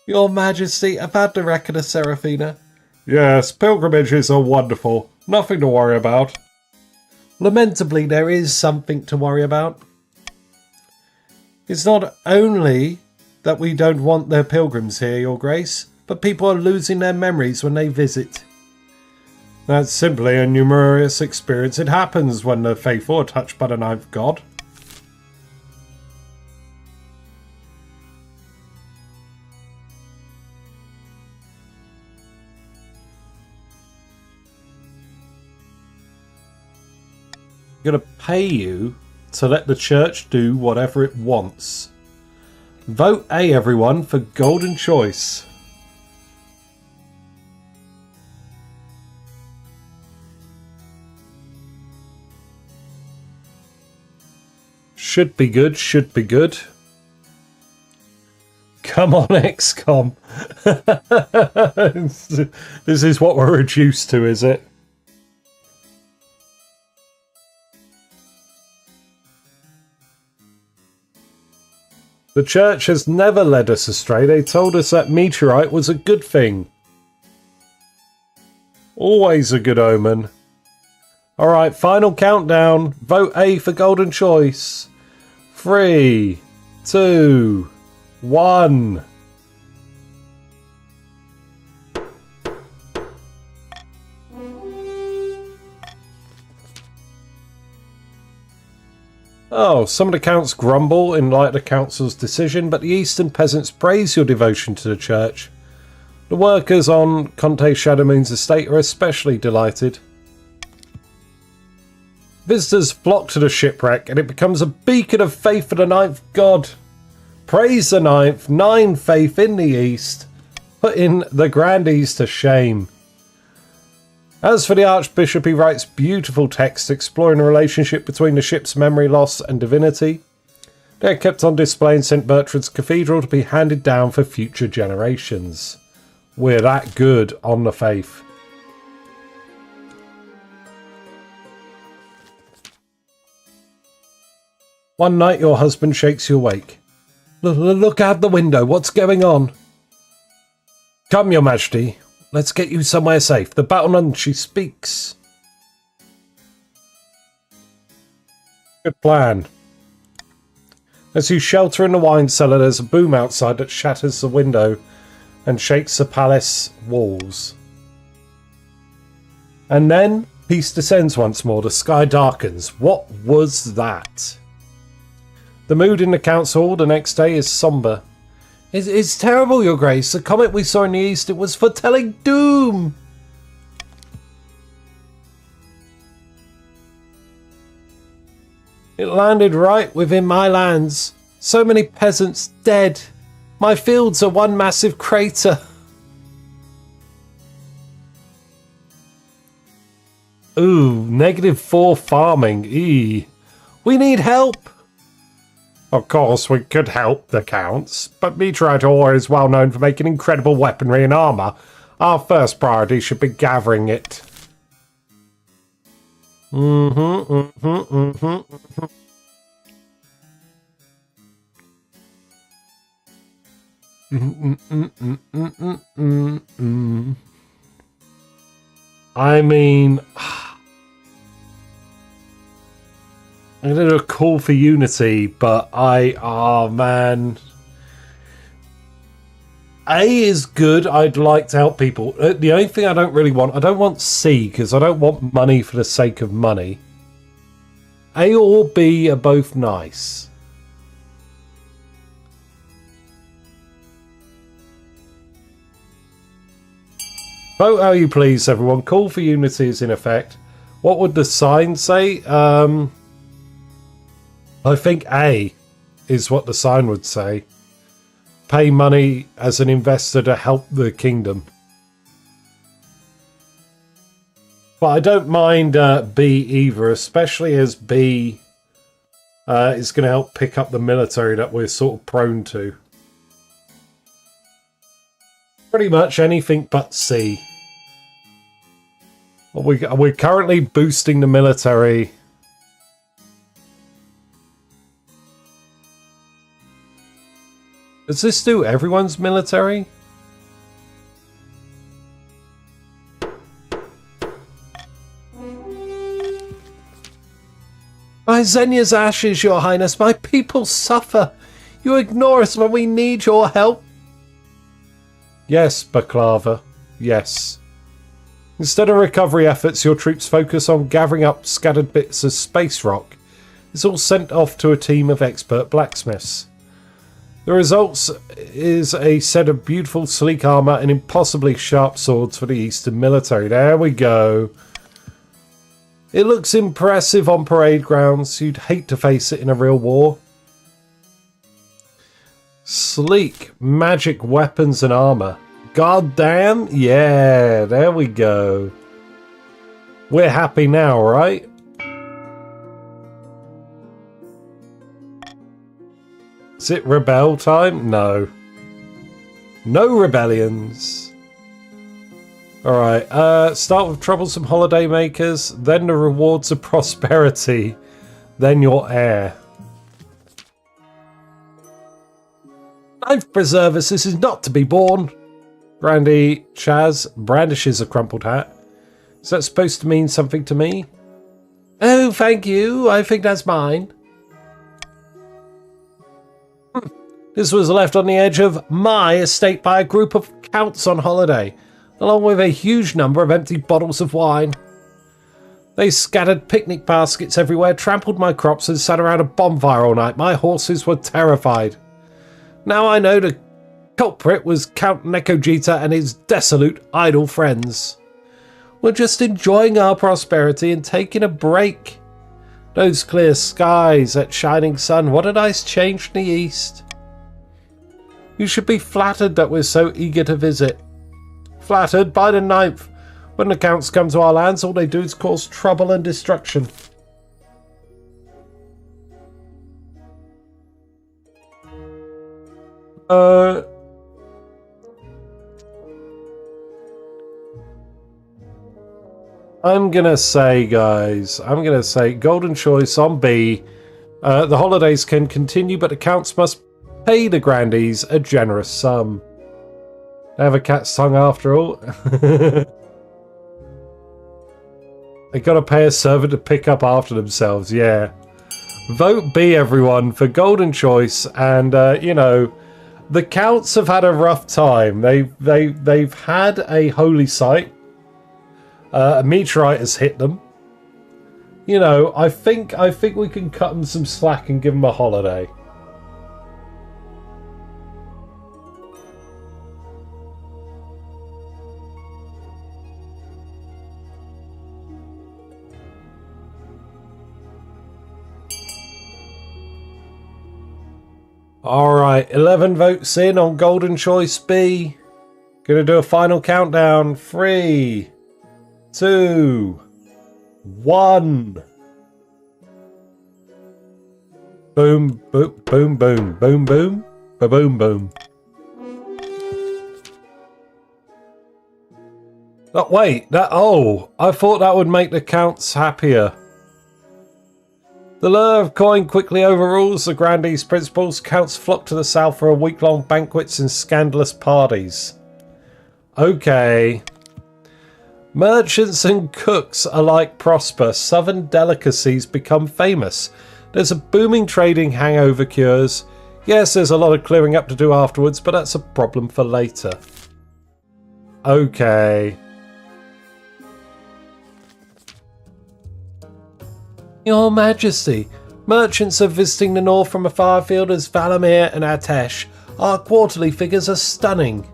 Your Majesty, about the record of Seraphina. Yes, pilgrimages are wonderful. Nothing to worry about. Lamentably, there is something to worry about. It's not only that we don't want their pilgrims here, Your Grace, but people are losing their memories when they visit. That's simply a numerous experience. It happens when the faithful are touched by the ninth god. I'm going to pay you to let the church do whatever it wants. Vote A, everyone, for golden choice. Should be good, should be good. Come on, XCOM. This is what we're reduced to, is it? The church has never led us astray. They told us that meteorite was a good thing. Always a good omen. Alright, final countdown. Vote A for golden choice. 3, 2, 1. Oh, some of the counts grumble in light of the council's decision, but the eastern peasants praise your devotion to the church. The workers on Conte Shadowmoon's estate are especially delighted. Visitors flock to the shipwreck and it becomes a beacon of faith for the ninth god. Praise the ninth, 9 faith in the east, putting the grandees to shame. As for the Archbishop, he writes beautiful texts exploring the relationship between the ship's memory loss and divinity. They are kept on display in St. Bertrand's Cathedral to be handed down for future generations. We're that good on the faith. One night your husband shakes you awake. Look out the window, what's going on? Come, Your Majesty. Let's get you somewhere safe. The battlement, she speaks. Good plan. As you shelter in the wine cellar, there's a boom outside that shatters the window and shakes the palace walls. And then peace descends once more. The sky darkens. What was that? The mood in the council hall the next day is somber. It's terrible, Your Grace. The comet we saw in the east, it was foretelling doom. It landed right within my lands. So many peasants dead. My fields are one massive crater. Ooh, -4 farming. Eee. We need help. Of course, we could help the Counts, but meteorite ore is well known for making incredible weaponry and armor. Our first priority should be gathering it. I mean, I'm going to do a call for unity, but oh man. A is good. I'd like to help people. The only thing I don't really want, I don't want C, because I don't want money for the sake of money. A or B are both nice. Vote how you please, everyone. Call for unity is in effect. What would the sign say? I think A is what the sign would say. Pay money as an investor to help the kingdom. But I don't mind B either, especially as B is going to help pick up the military that we're sort of prone to. Pretty much anything but C. We're currently boosting the military. Does this do everyone's military? My Xenia's ashes, Your Highness. My people suffer. You ignore us when we need your help. Yes, Baklava. Yes. Instead of recovery efforts, your troops focus on gathering up scattered bits of space rock. It's all sent off to a team of expert blacksmiths. The results is a set of beautiful, sleek armor and impossibly sharp swords for the Eastern military. There we go. It looks impressive on parade grounds. You'd hate to face it in a real war. Sleek, magic weapons and armor. God damn. Yeah, there we go. We're happy now, right? Is it rebel time? No. No rebellions. Alright, start with troublesome holiday makers, then the rewards of prosperity, then your heir. Life preservers, this is not to be borne. Brandy Chaz brandishes a crumpled hat. Is that supposed to mean something to me? Oh, thank you. I think that's mine. This was left on the edge of my estate by a group of counts on holiday, along with a huge number of empty bottles of wine. They scattered picnic baskets everywhere, trampled my crops and sat around a bonfire all night. My horses were terrified. Now I know the culprit was Count Nekojita and his dissolute, idle friends. We're just enjoying our prosperity and taking a break. Those clear skies, that shining sun, what a nice change in the east. You should be flattered that we're so eager to visit. Flattered by the 9th. When the counts come to our lands, all they do is cause trouble and destruction. I'm gonna say, guys, golden choice on B. The holidays can continue, but the counts must pay the grandees a generous sum. They have a cat's tongue after all. They gotta pay a servant to pick up after themselves, yeah. Vote B, everyone, for golden choice, and you know, the counts have had a rough time. They've had a holy site. A meteorite has hit them. You know, I think we can cut them some slack and give them a holiday. Alright, 11 votes in on Golden Choice B. Gonna do a final countdown. 3, 2, 1. Boom, boom, boom, boom, boom, boom, boom, boom. Oh, wait, I thought that would make the counts happier. The lure of coin quickly overrules the grandee's principles. Counts flock to the south for a week-long banquets and scandalous parties. Okay. Merchants and cooks alike prosper. Southern delicacies become famous. There's a booming trading hangover cures. Yes, there's a lot of clearing up to do afterwards, but that's a problem for later. Okay. Your Majesty, merchants are visiting the north from a firefield as Valamir and Atesh. Our quarterly figures are stunning.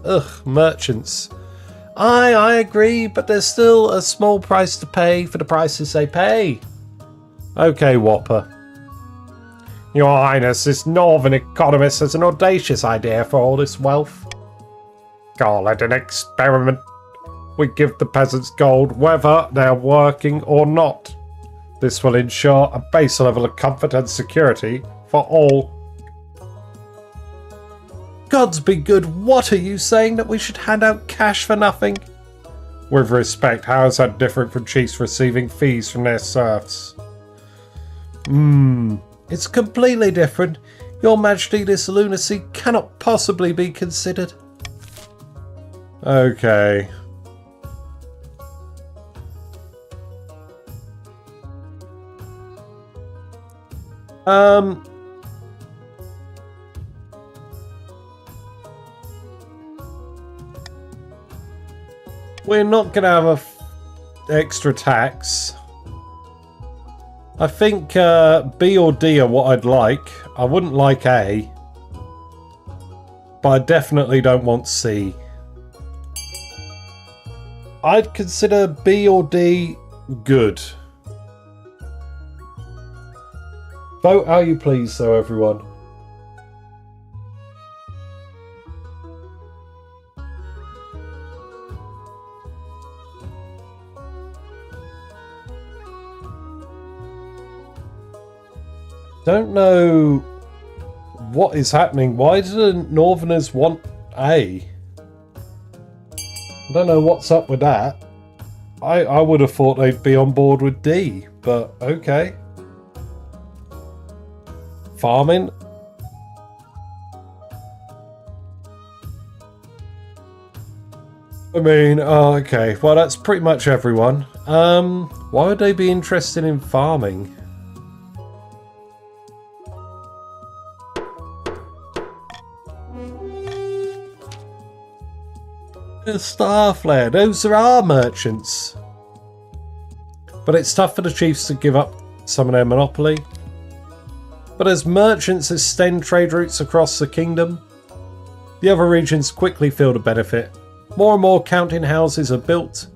Ugh, merchants. I agree, but there's still a small price to pay for the prices they pay. Okay, Whopper. Your Highness, this northern economist has an audacious idea for all this wealth. Call it an experiment. We give the peasants gold whether they're working or not. This will ensure a base level of comfort and security for all. Gods be good, what are you saying, that we should hand out cash for nothing? With respect, how is that different from chiefs receiving fees from their serfs? It's completely different. Your Majesty, this lunacy cannot possibly be considered. Okay. We're not going to have a extra tax. I think B or D are what I'd like. I wouldn't like A. But I definitely don't want C. I'd consider B or D good. Vote how you please, though, everyone. Don't know what is happening. Why didn't Northerners want A? I don't know what's up with that. I would have thought they'd be on board with D, but okay. Farming? I mean, oh, okay. Well, that's pretty much everyone. Why would they be interested in farming? Starflare, those are our merchants. But it's tough for the chiefs to give up some of their monopoly. But as merchants extend trade routes across the kingdom, the other regions quickly feel the benefit. More and more counting houses are built,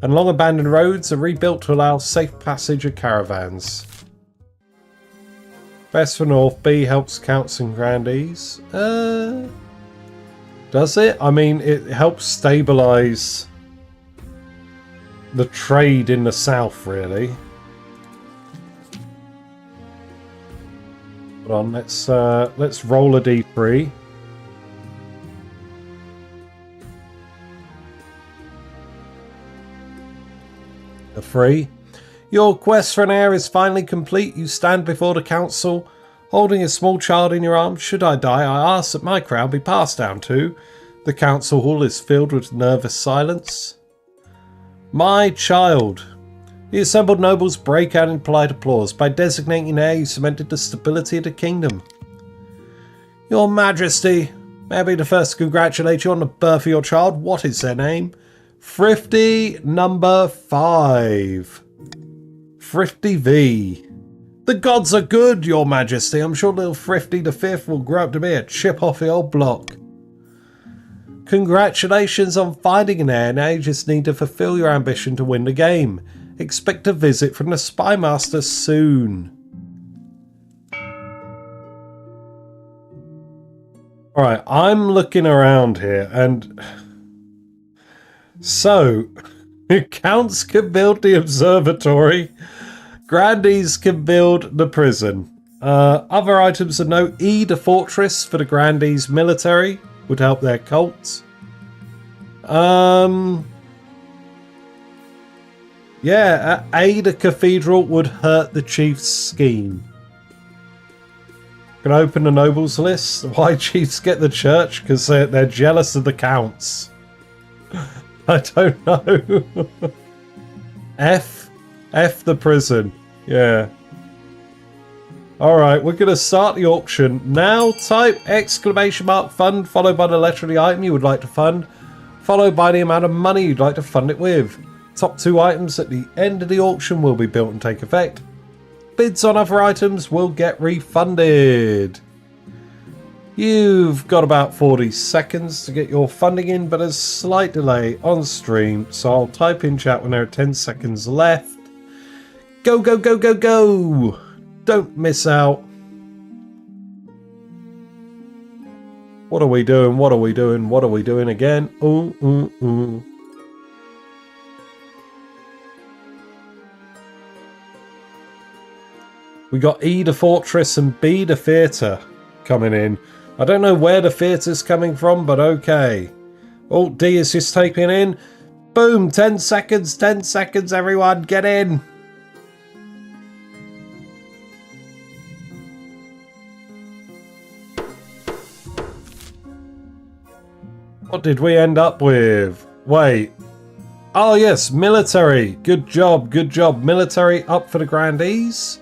and long abandoned roads are rebuilt to allow safe passage of caravans. Best for North, B helps counts and grandees. Does it? I mean, it helps stabilise the trade in the south, really. Hold on, let's roll a D3. A 3. Your quest for an heir is finally complete. You stand before the council, holding a small child in your arms. Should I die, I ask that my crown be passed down to. The council hall is filled with nervous silence. My child. The assembled nobles break out in polite applause. By designating heir, you cemented the stability of the kingdom. Your Majesty, may I be the first to congratulate you on the birth of your child. What is their name? Thrifty number 5. Thrifty V. The gods are good, Your Majesty. I'm sure little Thrifty the 5th will grow up to be a chip off the old block. Congratulations on finding an heir. Now you just need to fulfill your ambition to win the game. Expect a visit from the Spymaster soon. Alright, I'm looking around here, and so Counts can build the observatory, Grandees can build the prison. Other items of note: E, the fortress for the Grandees military, would help their cult. Yeah, A, the cathedral would hurt the chief's scheme. Can I open the nobles list? Why chiefs get the church? Because they're jealous of the counts. I don't know. F the prison. Yeah. Alright, we're going to start the auction. Now type !fund followed by the letter of the item you would like to fund, followed by the amount of money you'd like to fund it with. Top 2 items at the end of the auction will be built and take effect. Bids on other items will get refunded. You've got about 40 seconds to get your funding in, but there's a slight delay on stream, so I'll type in chat when there are 10 seconds left. Go, go, go, go, go! Don't miss out. What are we doing? What are we doing? What are we doing again? Ooh, ooh, ooh. We got E, the fortress, and B, the theatre coming in. I don't know where the theatre's coming from, but okay. Oh, D is just typing in. Boom, 10 seconds, everyone, get in. What did we end up with? Wait. Oh, yes, military. Good job, good job. Military up for the Grandees.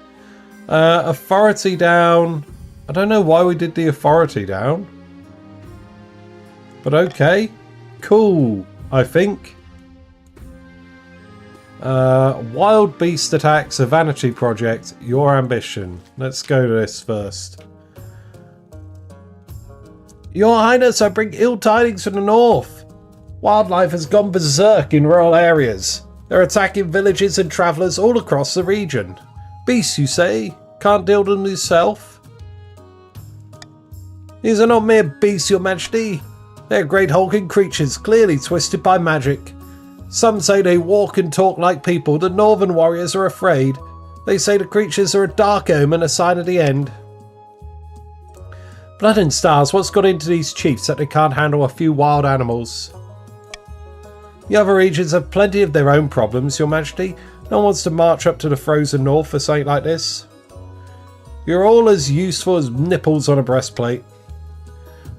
Authority down. I don't know why we did the authority down. But okay. Cool, I think. Wild beast attacks, a vanity project. Your ambition. Let's go to this first. Your Highness, I bring ill tidings from the north. Wildlife has gone berserk in rural areas. They're attacking villages and travellers all across the region. Beasts, you say? Can't deal with them yourself? These are not mere beasts, your majesty. They're great hulking creatures, clearly twisted by magic. Some say they walk and talk like people. The northern warriors are afraid. They say the creatures are a dark omen, a sign of the end. Blood and stars, what's got into these chiefs that they can't handle a few wild animals? The other regions have plenty of their own problems, your majesty. No one wants to march up to the frozen north for something like this. You're all as useful as nipples on a breastplate.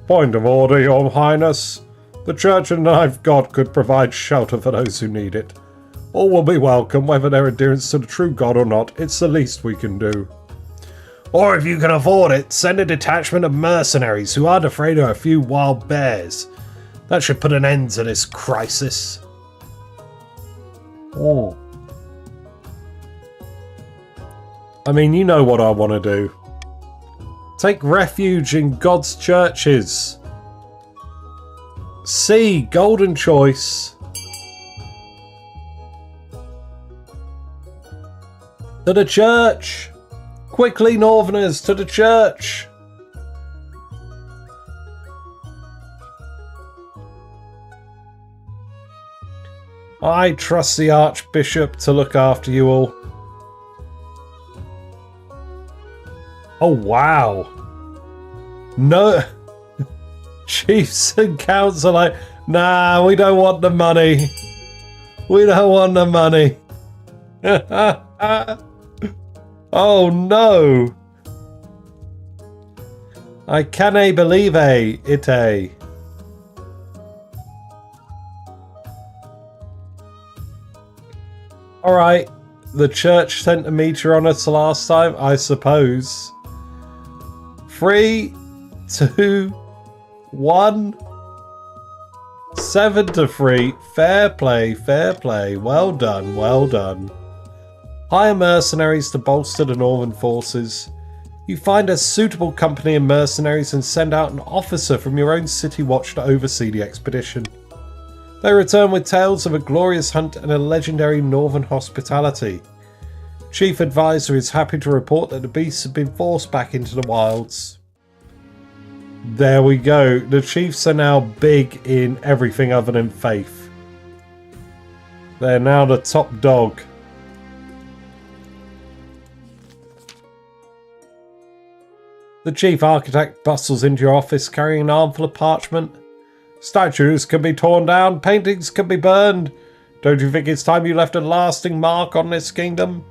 Point of order, your highness. The church and knife god could provide shelter for those who need it. All will be welcome, whether their adherence to the true god or not. It's the least we can do. Or if you can afford it, send a detachment of mercenaries who aren't afraid of a few wild bears. That should put an end to this crisis. Oh. I mean, you know what I want to do. Take refuge in God's churches. C, golden choice. To the church. Quickly, northerners, to the church. I trust the Archbishop to look after you all. Oh, wow. No. Chiefs and counts are like, nah, we don't want the money. We don't want the money. Oh, no. I can't believe it. Alright, the church sent a meter on us last time, I suppose. 3, 2, 1. 7-3. Fair play, fair play. Well done, well done. Hire mercenaries to bolster the northern forces. You find a suitable company of mercenaries and send out an officer from your own city watch to oversee the expedition. They return with tales of a glorious hunt and a legendary northern hospitality. Chief Advisor is happy to report that the beasts have been forced back into the wilds. There we go. The Chiefs are now big in everything other than faith. They're now the top dog. The Chief Architect bustles into your office carrying an armful of parchment. Statues can be torn down, paintings can be burned. Don't you think it's time you left a lasting mark on this kingdom?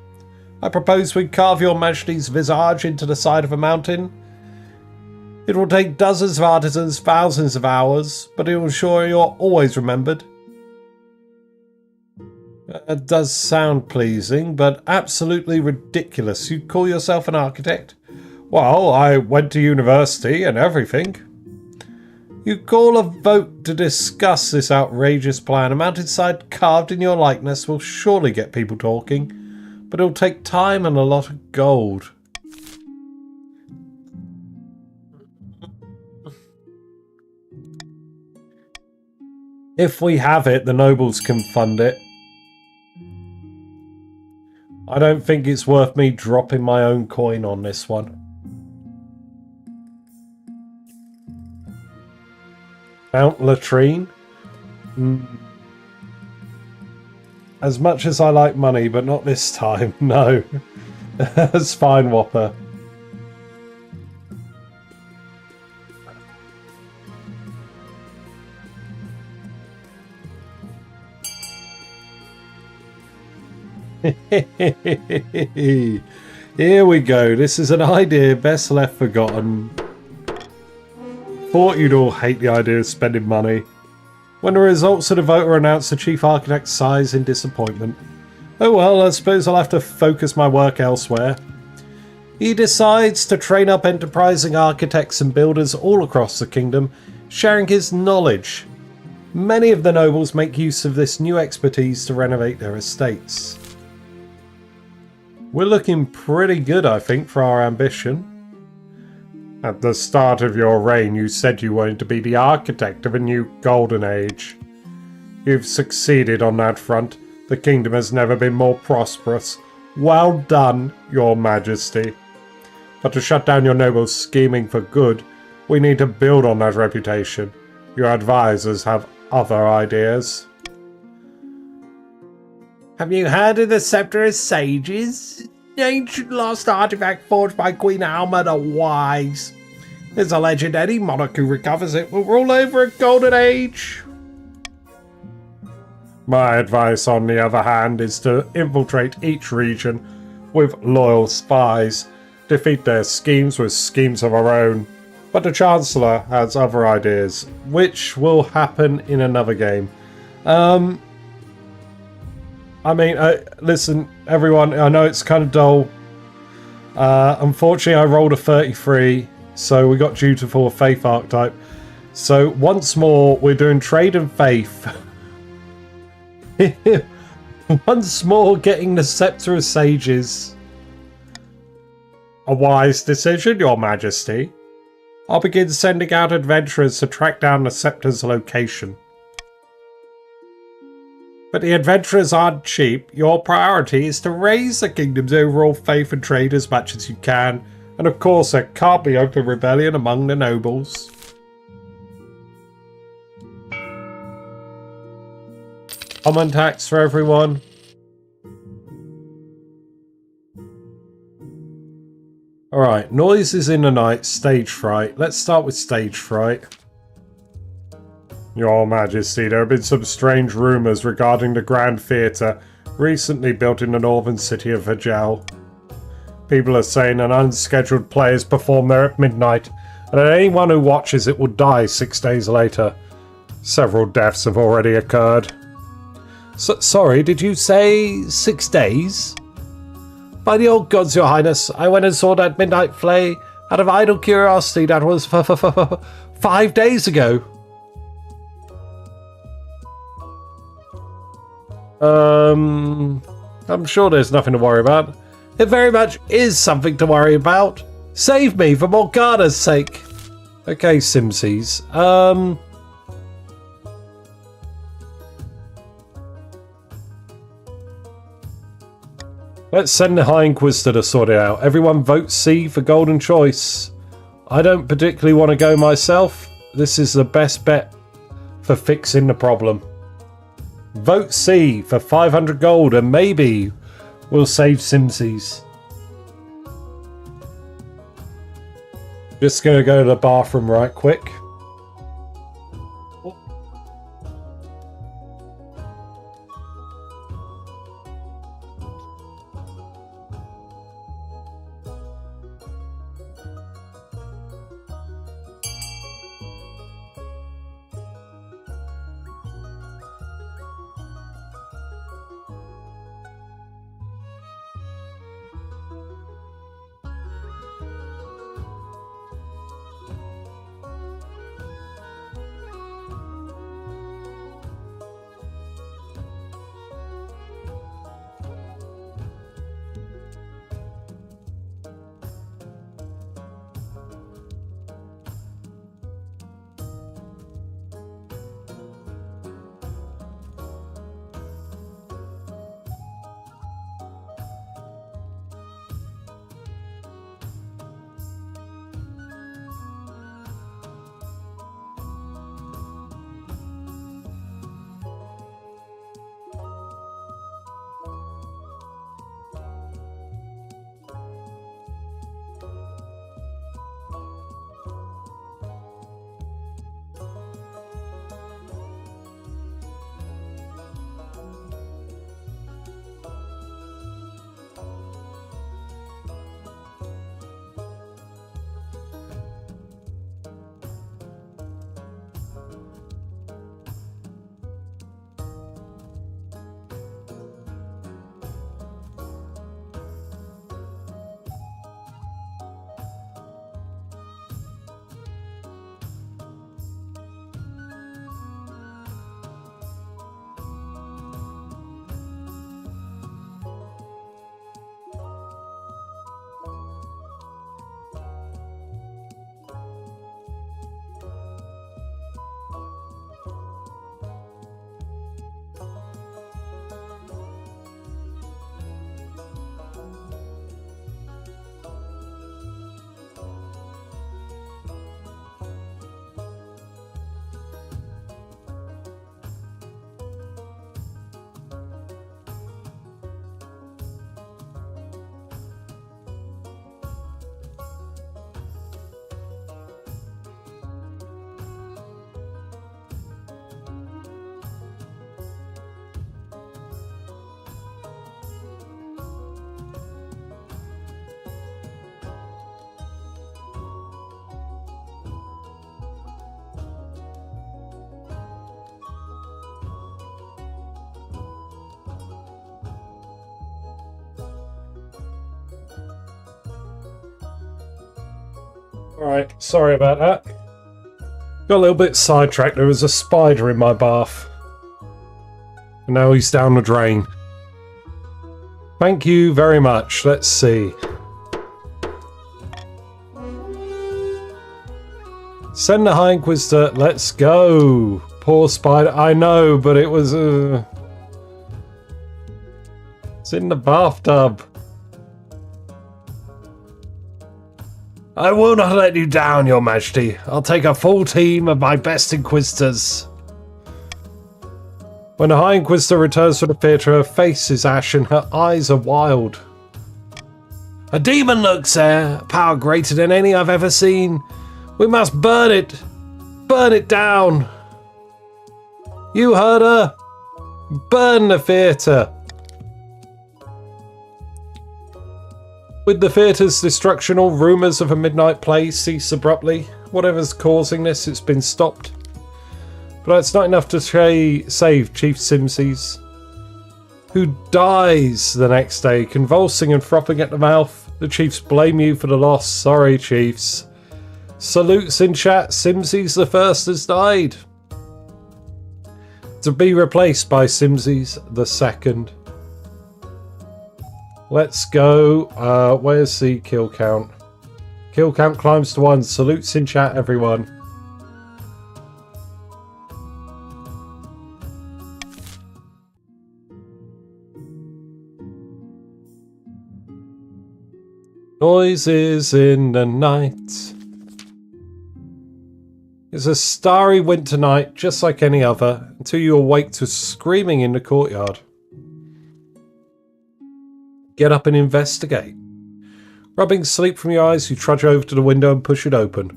I propose we carve your Majesty's visage into the side of a mountain. It will take dozens of artisans, thousands of hours, but it will ensure you're always remembered. It does sound pleasing, but absolutely ridiculous. You call yourself an architect? Well, I went to university and everything. You call a vote to discuss this outrageous plan. A mountainside carved in your likeness will surely get people talking, but it'll take time and a lot of gold. If we have it, the nobles can fund it. I don't think it's worth me dropping my own coin on this one. Mount Latrine? As much as I like money, but not this time, no. That's fine, Whopper. Here we go. This is an idea best left forgotten. Thought you'd all hate the idea of spending money. When the results of the vote are announced, the Chief Architect sighs in disappointment. Oh well, I suppose I'll have to focus my work elsewhere. He decides to train up enterprising architects and builders all across the kingdom, sharing his knowledge. Many of the nobles make use of this new expertise to renovate their estates. We're looking pretty good, I think, for our ambition. At the start of your reign, you said you wanted to be the architect of a new golden age. You've succeeded on that front. The kingdom has never been more prosperous. Well done, your majesty. But to shut down your nobles' scheming for good, we need to build on that reputation. Your advisors have other ideas. Have you heard of the Scepter of Sages? Ancient lost artifact forged by Queen Alma the Wise. There's a legend any monarch who recovers it will rule over a golden age. My advice, on the other hand, is to infiltrate each region with loyal spies, defeat their schemes with schemes of our own. But the Chancellor has other ideas, which will happen in another game. Listen, everyone, I know it's kind of dull. Unfortunately, I rolled a 33, so we got dutiful faith archetype. So once more, we're doing trade and faith. Once more, getting the Scepter of Sages. A wise decision, your majesty. I'll begin sending out adventurers to track down the Scepter's location. But the adventurers aren't cheap. Your priority is to raise the kingdom's overall faith and trade as much as you can. And of course, there can't be open rebellion among the nobles. Common tax for everyone. Alright, noises in the night, stage fright. Let's start with stage fright. Your Majesty, there have been some strange rumours regarding the Grand Theatre recently built in the northern city of Hajel. People are saying an unscheduled play is performed there at midnight, and that anyone who watches it will die 6 days later. Several deaths have already occurred. Sorry, did you say 6 days? By the old gods, your highness, I went and saw that midnight play out of idle curiosity. That was 5 days ago. I'm sure there's nothing to worry about. It very much is something to worry about. Save me for Morgana's sake. Okay, Simsies. Let's send the High Inquisitor to sort it out. Everyone vote C for Golden Choice. I don't particularly want to go myself. This is the best bet for fixing the problem. Vote C for 500 gold and maybe we'll save Simsies. Just gonna go to the bathroom right quick. Alright, sorry about that. Got a little bit sidetracked. There was a spider in my bath. And now he's down the drain. Thank you very much. Let's see. Send the High Inquisitor. Let's go. Poor spider. I know, but it was... It's in the bathtub. I will not let you down, Your Majesty. I'll take a full team of my best Inquisitors. When the High Inquisitor returns from the theatre, her face is ashen, her eyes are wild. A demon looks there, power greater than any I've ever seen. We must burn it. Burn it down. You heard her. Burn the theatre. With the theatre's destruction, all rumours of a midnight play cease abruptly. Whatever's causing this, it's been stopped. But that's not enough to save Chief Simsies, who dies the next day, convulsing and frothing at the mouth. The Chiefs blame you for the loss. Sorry, Chiefs. Salutes in chat. Simsies the First has died, to be replaced by Simsies the Second. Let's go. Where's the kill count? Kill count climbs to 1. Salutes in chat, everyone. Noises in the night. It's a starry winter night, just like any other, until you awake to screaming in the courtyard. Get up and investigate. Rubbing sleep from your eyes, you trudge over to the window and push it open.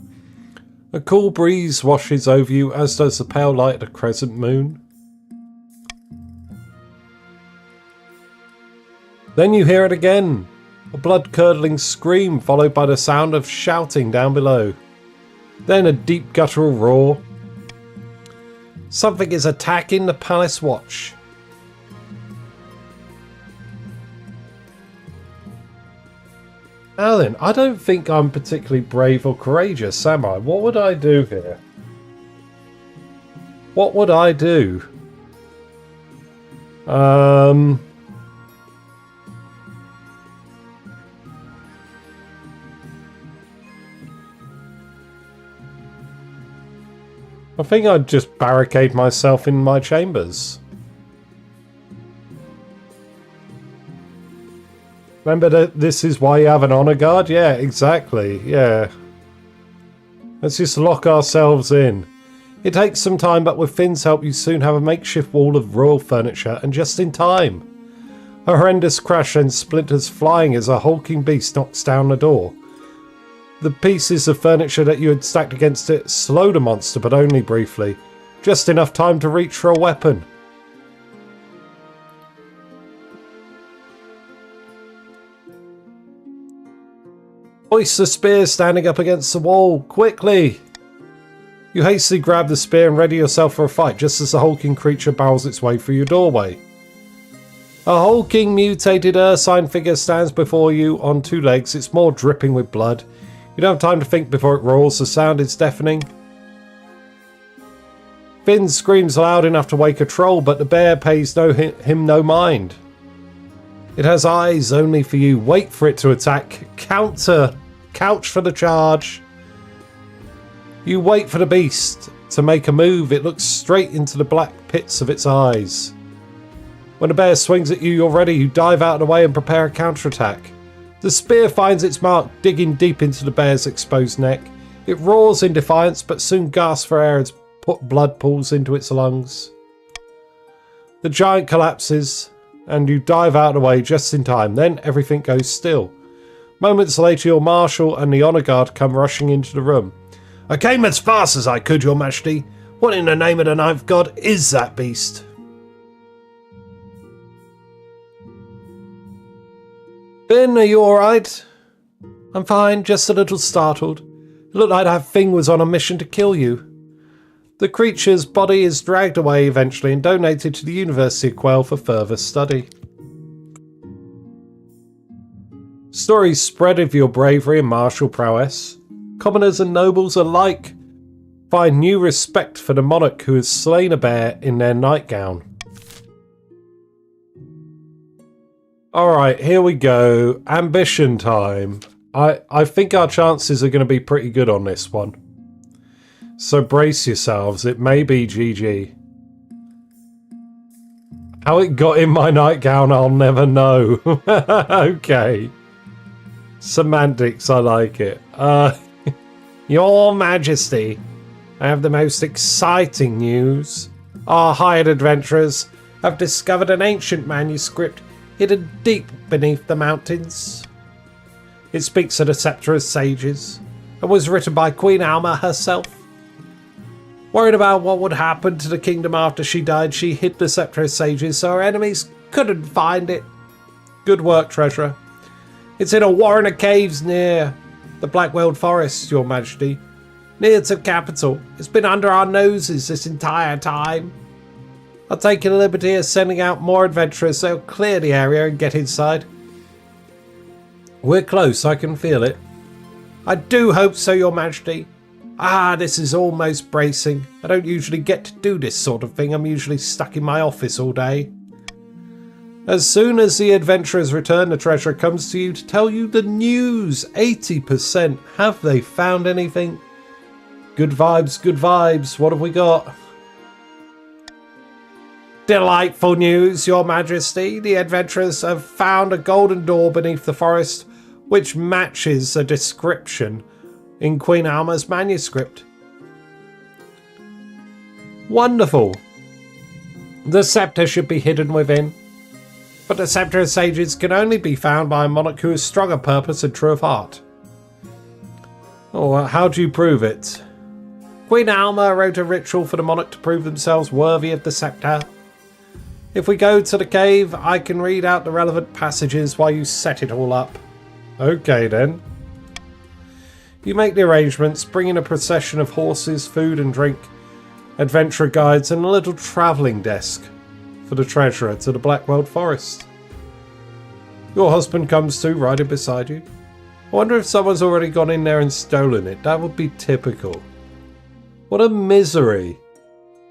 A cool breeze washes over you, as does the pale light of the crescent moon. Then you hear it again. A blood-curdling scream followed by the sound of shouting down below. Then a deep guttural roar. Something is attacking the palace watch. Now then, I don't think I'm particularly brave or courageous, am I? What would I do here? What would I do? I think I'd just barricade myself in my chambers. Remember that this is why you have an honor guard? Yeah, exactly. Yeah. Let's just lock ourselves in. It takes some time, but with Finn's help you soon have a makeshift wall of royal furniture, and just in time. A horrendous crash and splinters flying as a hulking beast knocks down the door. The pieces of furniture that you had stacked against it slow the monster, but only briefly. Just enough time to reach for a weapon. Hoist the spear standing up against the wall, quickly! You hastily grab the spear and ready yourself for a fight just as the hulking creature barrels its way through your doorway. A hulking mutated ursine figure stands before you on two legs, its maw dripping with blood. You don't have time to think before it roars, the sound is deafening. Finn screams loud enough to wake a troll, but the bear pays him no mind. It has eyes only for you. Wait for it to attack. Counter. Couch for the charge. You wait for the beast to make a move. It looks straight into the black pits of its eyes. When the bear swings at you, you're ready. You dive out of the way and prepare a counterattack. The spear finds its mark, digging deep into the bear's exposed neck. It roars in defiance, but soon gasps for air as blood pools into its lungs. The giant collapses, and you dive out of the way just in time. Then everything goes still. Moments later, your marshal and the honor guard come rushing into the room. I came as fast as I could, your majesty. What in the name of the ninth god is that beast? Finn, are you alright? I'm fine, just a little startled. It looked like that thing was on a mission to kill you. The creature's body is dragged away eventually and donated to the University of Quell for further study. Stories spread of your bravery and martial prowess. Commoners and nobles alike find new respect for the monarch who has slain a bear in their nightgown. Alright, here we go. Ambition time. I think our chances are going to be pretty good on this one. So brace yourselves, it may be GG. How it got in my nightgown, I'll never know. Okay. Semantics, I like it. Your Majesty, I have the most exciting news. Our hired adventurers have discovered an ancient manuscript hidden deep beneath the mountains. It speaks of the Sceptre of Sages and was written by Queen Alma herself. Worried about what would happen to the kingdom after she died, she hid the Sceptre of Sages so our enemies couldn't find it. Good work, treasurer. It's in a warren of caves near the Blackweald Forest, your majesty. Near to the capital. It's been under our noses this entire time. I'll take the liberty of sending out more adventurers so they'll clear the area and get inside. We're close, I can feel it. I do hope so, your majesty. This is almost bracing. I don't usually get to do this sort of thing. I'm usually stuck in my office all day. As soon as the adventurers return, the treasurer comes to you to tell you the news. 80%. Have they found anything? Good vibes, good vibes. What have we got? Delightful news, your majesty. The adventurers have found a golden door beneath the forest, which matches a description in Queen Alma's manuscript. Wonderful. The scepter should be hidden within. But the scepter of sages can only be found by a monarch who is strong of purpose and true of heart. Oh, how do you prove it? Queen Alma wrote a ritual for the monarch to prove themselves worthy of the scepter. If we go to the cave, I can read out the relevant passages while you set it all up. Okay then. You make the arrangements, bring in a procession of horses, food and drink, adventurer guides and a little travelling desk for the treasurer to the Blackworld Forest. Your husband comes too, riding beside you. I wonder if someone's already gone in there and stolen it. That would be typical. What a misery.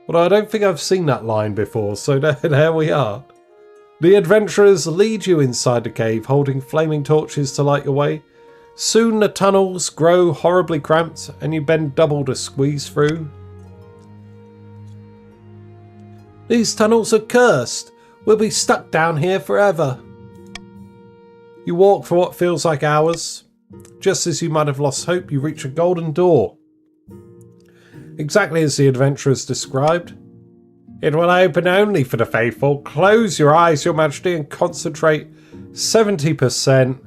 Well, I don't think I've seen that line before, so there we are. The adventurers lead you inside the cave, holding flaming torches to light your way. Soon the tunnels grow horribly cramped, and you bend double to squeeze through. These tunnels are cursed. We'll be stuck down here forever. You walk for what feels like hours. Just as you might have lost hope, you reach a golden door. Exactly as the adventurers described. It will open only for the faithful. Close your eyes, your majesty, and concentrate 70%.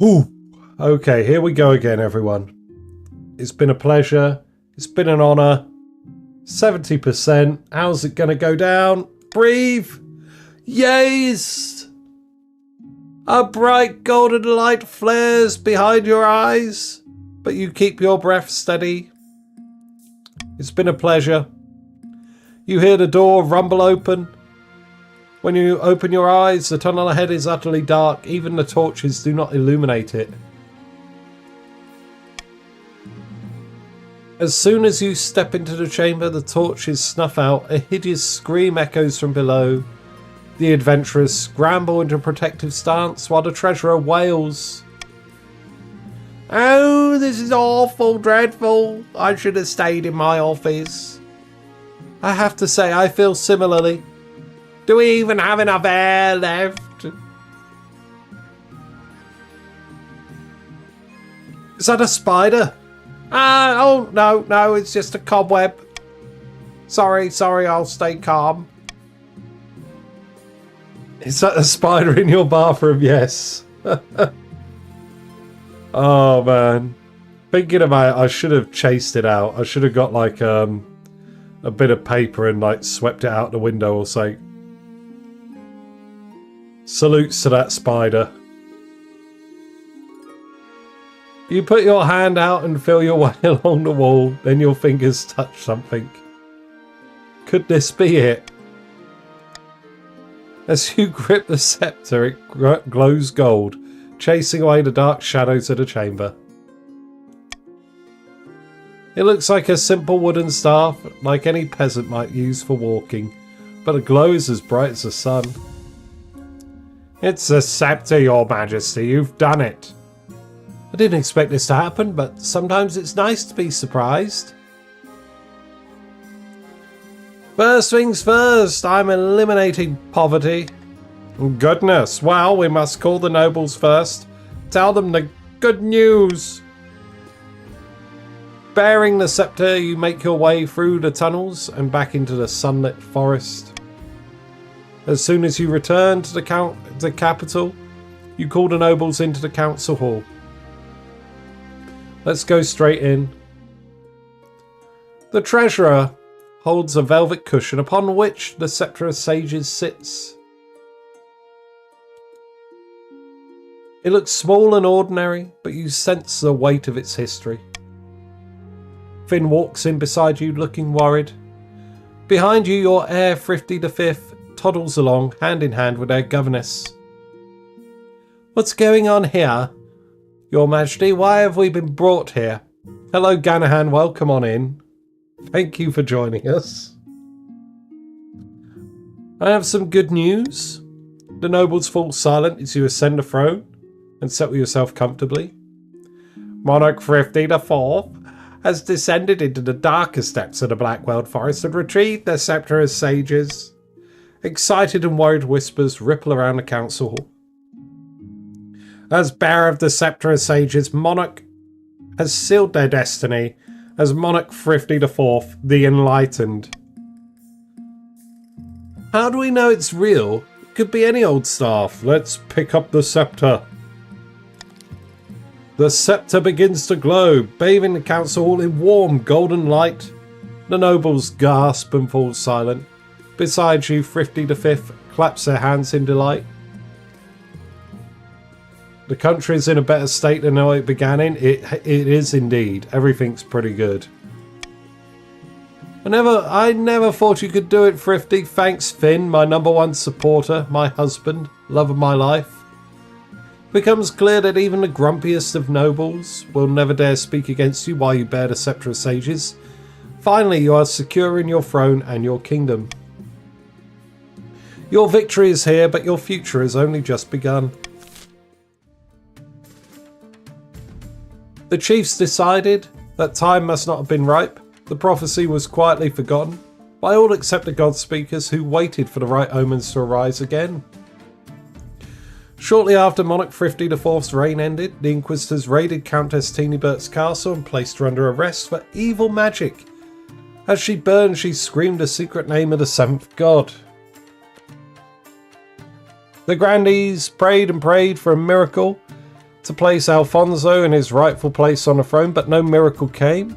Ooh. Okay, here we go again, everyone. It's been a pleasure. It's been an honour. 70%. How's it going to go down? Breathe. Yes. A bright golden light flares behind your eyes, but you keep your breath steady. It's been a pleasure. You hear the door rumble open. When you open your eyes, the tunnel ahead is utterly dark. Even the torches do not illuminate it. As soon as you step into the chamber, the torches snuff out. A hideous scream echoes from below. The adventurers scramble into a protective stance while the treasurer wails. Oh, this is awful, dreadful. I should have stayed in my office. I have to say, I feel similarly. Do we even have enough air left? Is that a spider? Oh, no, it's just a cobweb. Sorry, I'll stay calm. Is that a spider in your bathroom? Yes. Oh, man. Thinking about it, I should have chased it out. I should have got, like, a bit of paper and, like, swept it out the window or something. Salutes to that spider. You put your hand out and feel your way along the wall, then your fingers touch something. Could this be it? As you grip the scepter, it glows gold, chasing away the dark shadows of the chamber. It looks like a simple wooden staff, like any peasant might use for walking, but the glow is as bright as the sun. It's the scepter, your majesty. You've done it. I didn't expect this to happen, but sometimes it's nice to be surprised. First things first, I'm eliminating poverty. Goodness, well, we must call the nobles first. Tell them the good news. Bearing the scepter, you make your way through the tunnels and back into the sunlit forest. As soon as you return to the capital, you call the nobles into the council hall. Let's go straight in. The treasurer holds a velvet cushion upon which the scepter of sages sits. It looks small and ordinary, but you sense the weight of its history. Finn walks in beside you, looking worried. Behind you, your heir Thrifty V toddles along, hand in hand with their governess. What's going on here? Your Majesty, why have we been brought here? Hello, Ganahan, welcome on in. Thank you for joining us. I have some good news. The nobles fall silent as you ascend the throne and settle yourself comfortably. Monarch Thrifty IV has descended into the darkest depths of the Blackworld Forest and retrieved the scepter of sages. Excited and worried whispers ripple around the council hall. As bearer of the scepter of sages, Monarch has sealed their destiny as Monarch Thrifty IV, the Enlightened. How do we know it's real? It could be any old staff. Let's pick up the scepter. The scepter begins to glow, bathing the council hall in warm golden light. The nobles gasp and fall silent. Beside you, Thrifty V claps their hands in delight. The country is in a better state than how it began in. It is indeed. Everything's pretty good. I never thought you could do it, Thrifty. Thanks, Finn, my #1 supporter, my husband, love of my life. It becomes clear that even the grumpiest of nobles will never dare speak against you while you bear the scepter of sages. Finally, you are secure in your throne and your kingdom. Your victory is here, but your future has only just begun. The chiefs decided that time must not have been ripe. The prophecy was quietly forgotten by all except the god speakers who waited for the right omens to arise again. Shortly after Monarch Thrifty IV's reign ended, the Inquisitors raided Countess Teenybert's castle and placed her under arrest for evil magic. As she burned, she screamed the secret name of the 7th god. The grandees prayed and prayed for a miracle to place Alfonso in his rightful place on the throne, but no miracle came.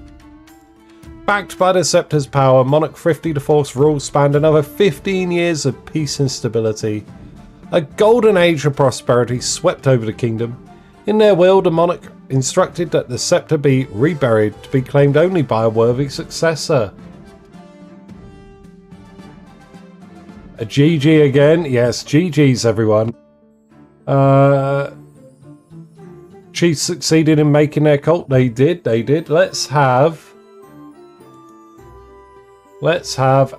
Backed by the scepter's power, Monarch Thrifty IV's rule spanned another 15 years of peace and stability. A golden age of prosperity swept over the kingdom. In their will, the monarch instructed that the scepter be reburied to be claimed only by a worthy successor. A GG again. Yes, GG's everyone. Chiefs succeeded in making their cult. They did. Let's have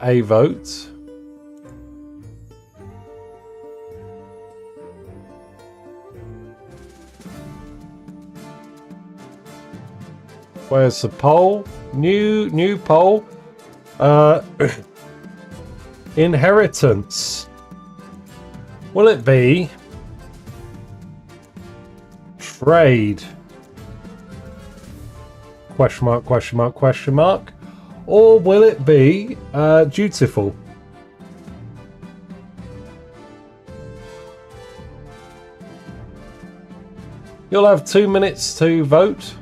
a vote. Where's the poll? New poll. Inheritance. Will it be trade? Question mark, question mark, question mark. Or will it be dutiful? You'll have 2 minutes to vote.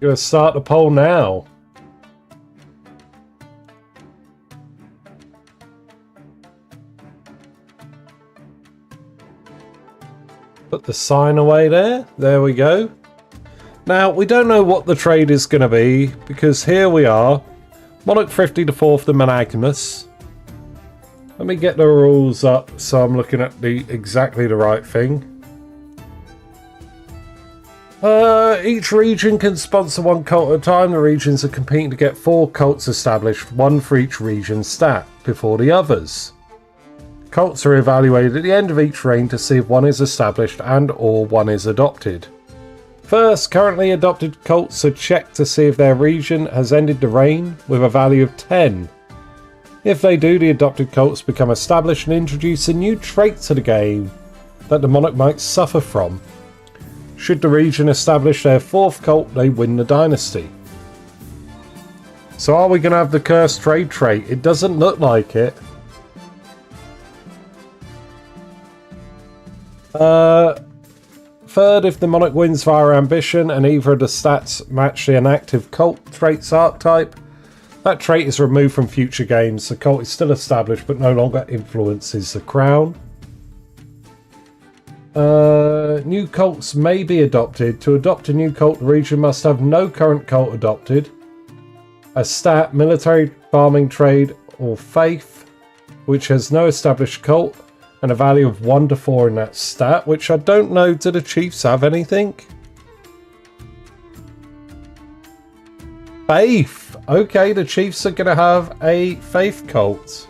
Gonna start the poll now. Put the sign away there. There we go. Now, we don't know what the trade is going to be, because here we are. Monarch Thrifty IV, the Monogamous. Let me get the rules up so I'm looking at exactly the right thing. Each region can sponsor 1 cult at a time. The regions are competing to get 4 cults established, 1 for each region stat, before the others. Cults are evaluated at the end of each reign to see if 1 is established and or 1 is adopted. First, currently adopted cults are checked to see if their region has ended the reign with a value of 10. If they do, the adopted cults become established and introduce a new trait to the game that the monarch might suffer from. Should the region establish their 4th cult, they win the dynasty. So are we going to have the cursed trade trait? It doesn't look like it. Third, if the monarch wins via ambition and either of the stats match the inactive cult traits archetype, that trait is removed from future games. The cult is still established but no longer influences the crown. New cults may be adopted. To adopt a new cult, the region must have no current cult adopted, a stat, military, farming, trade, or faith, which has no established cult, and a value of 1 to 4 in that stat, which I don't know, do the Chiefs have anything? Faith! Okay, the Chiefs are going to have a faith cult.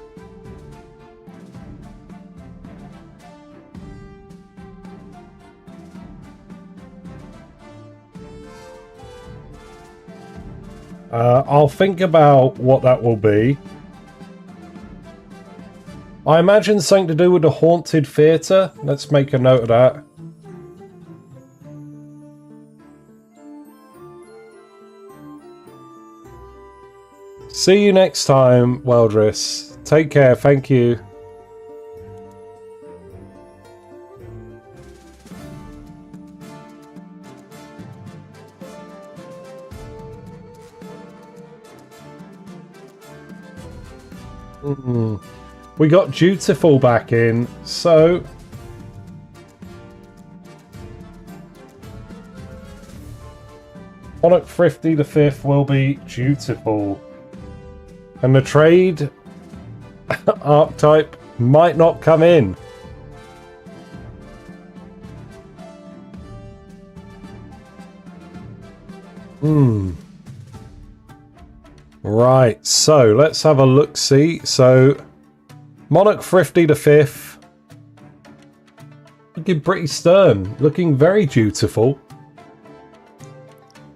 I'll think about what that will be. I imagine something to do with the Haunted Theatre. Let's make a note of that. See you next time, Weldris. Take care. Thank you. We got Dutiful back in, so Monarch Thrifty the 5th will be Dutiful. And the trade archetype might not come in. Right, so let's have a look-see. So, Monarch Thrifty the 5th. Looking pretty stern. Looking very dutiful.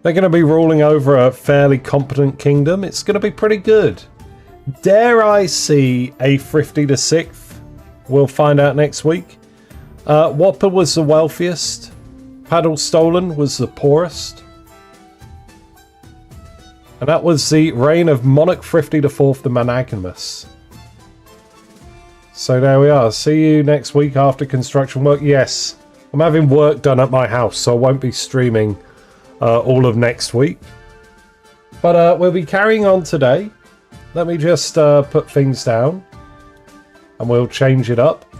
They're going to be ruling over a fairly competent kingdom. It's going to be pretty good. Dare I see a Thrifty the 6th? We'll find out next week. Whopper was the wealthiest. Paddle Stolen was the poorest. And that was the reign of Monarch Thrifty the 4th, the monogamous. So there we are. See you next week after construction work. Yes, I'm having work done at my house, so I won't be streaming all of next week. But we'll be carrying on today. Let me just put things down. And we'll change it up.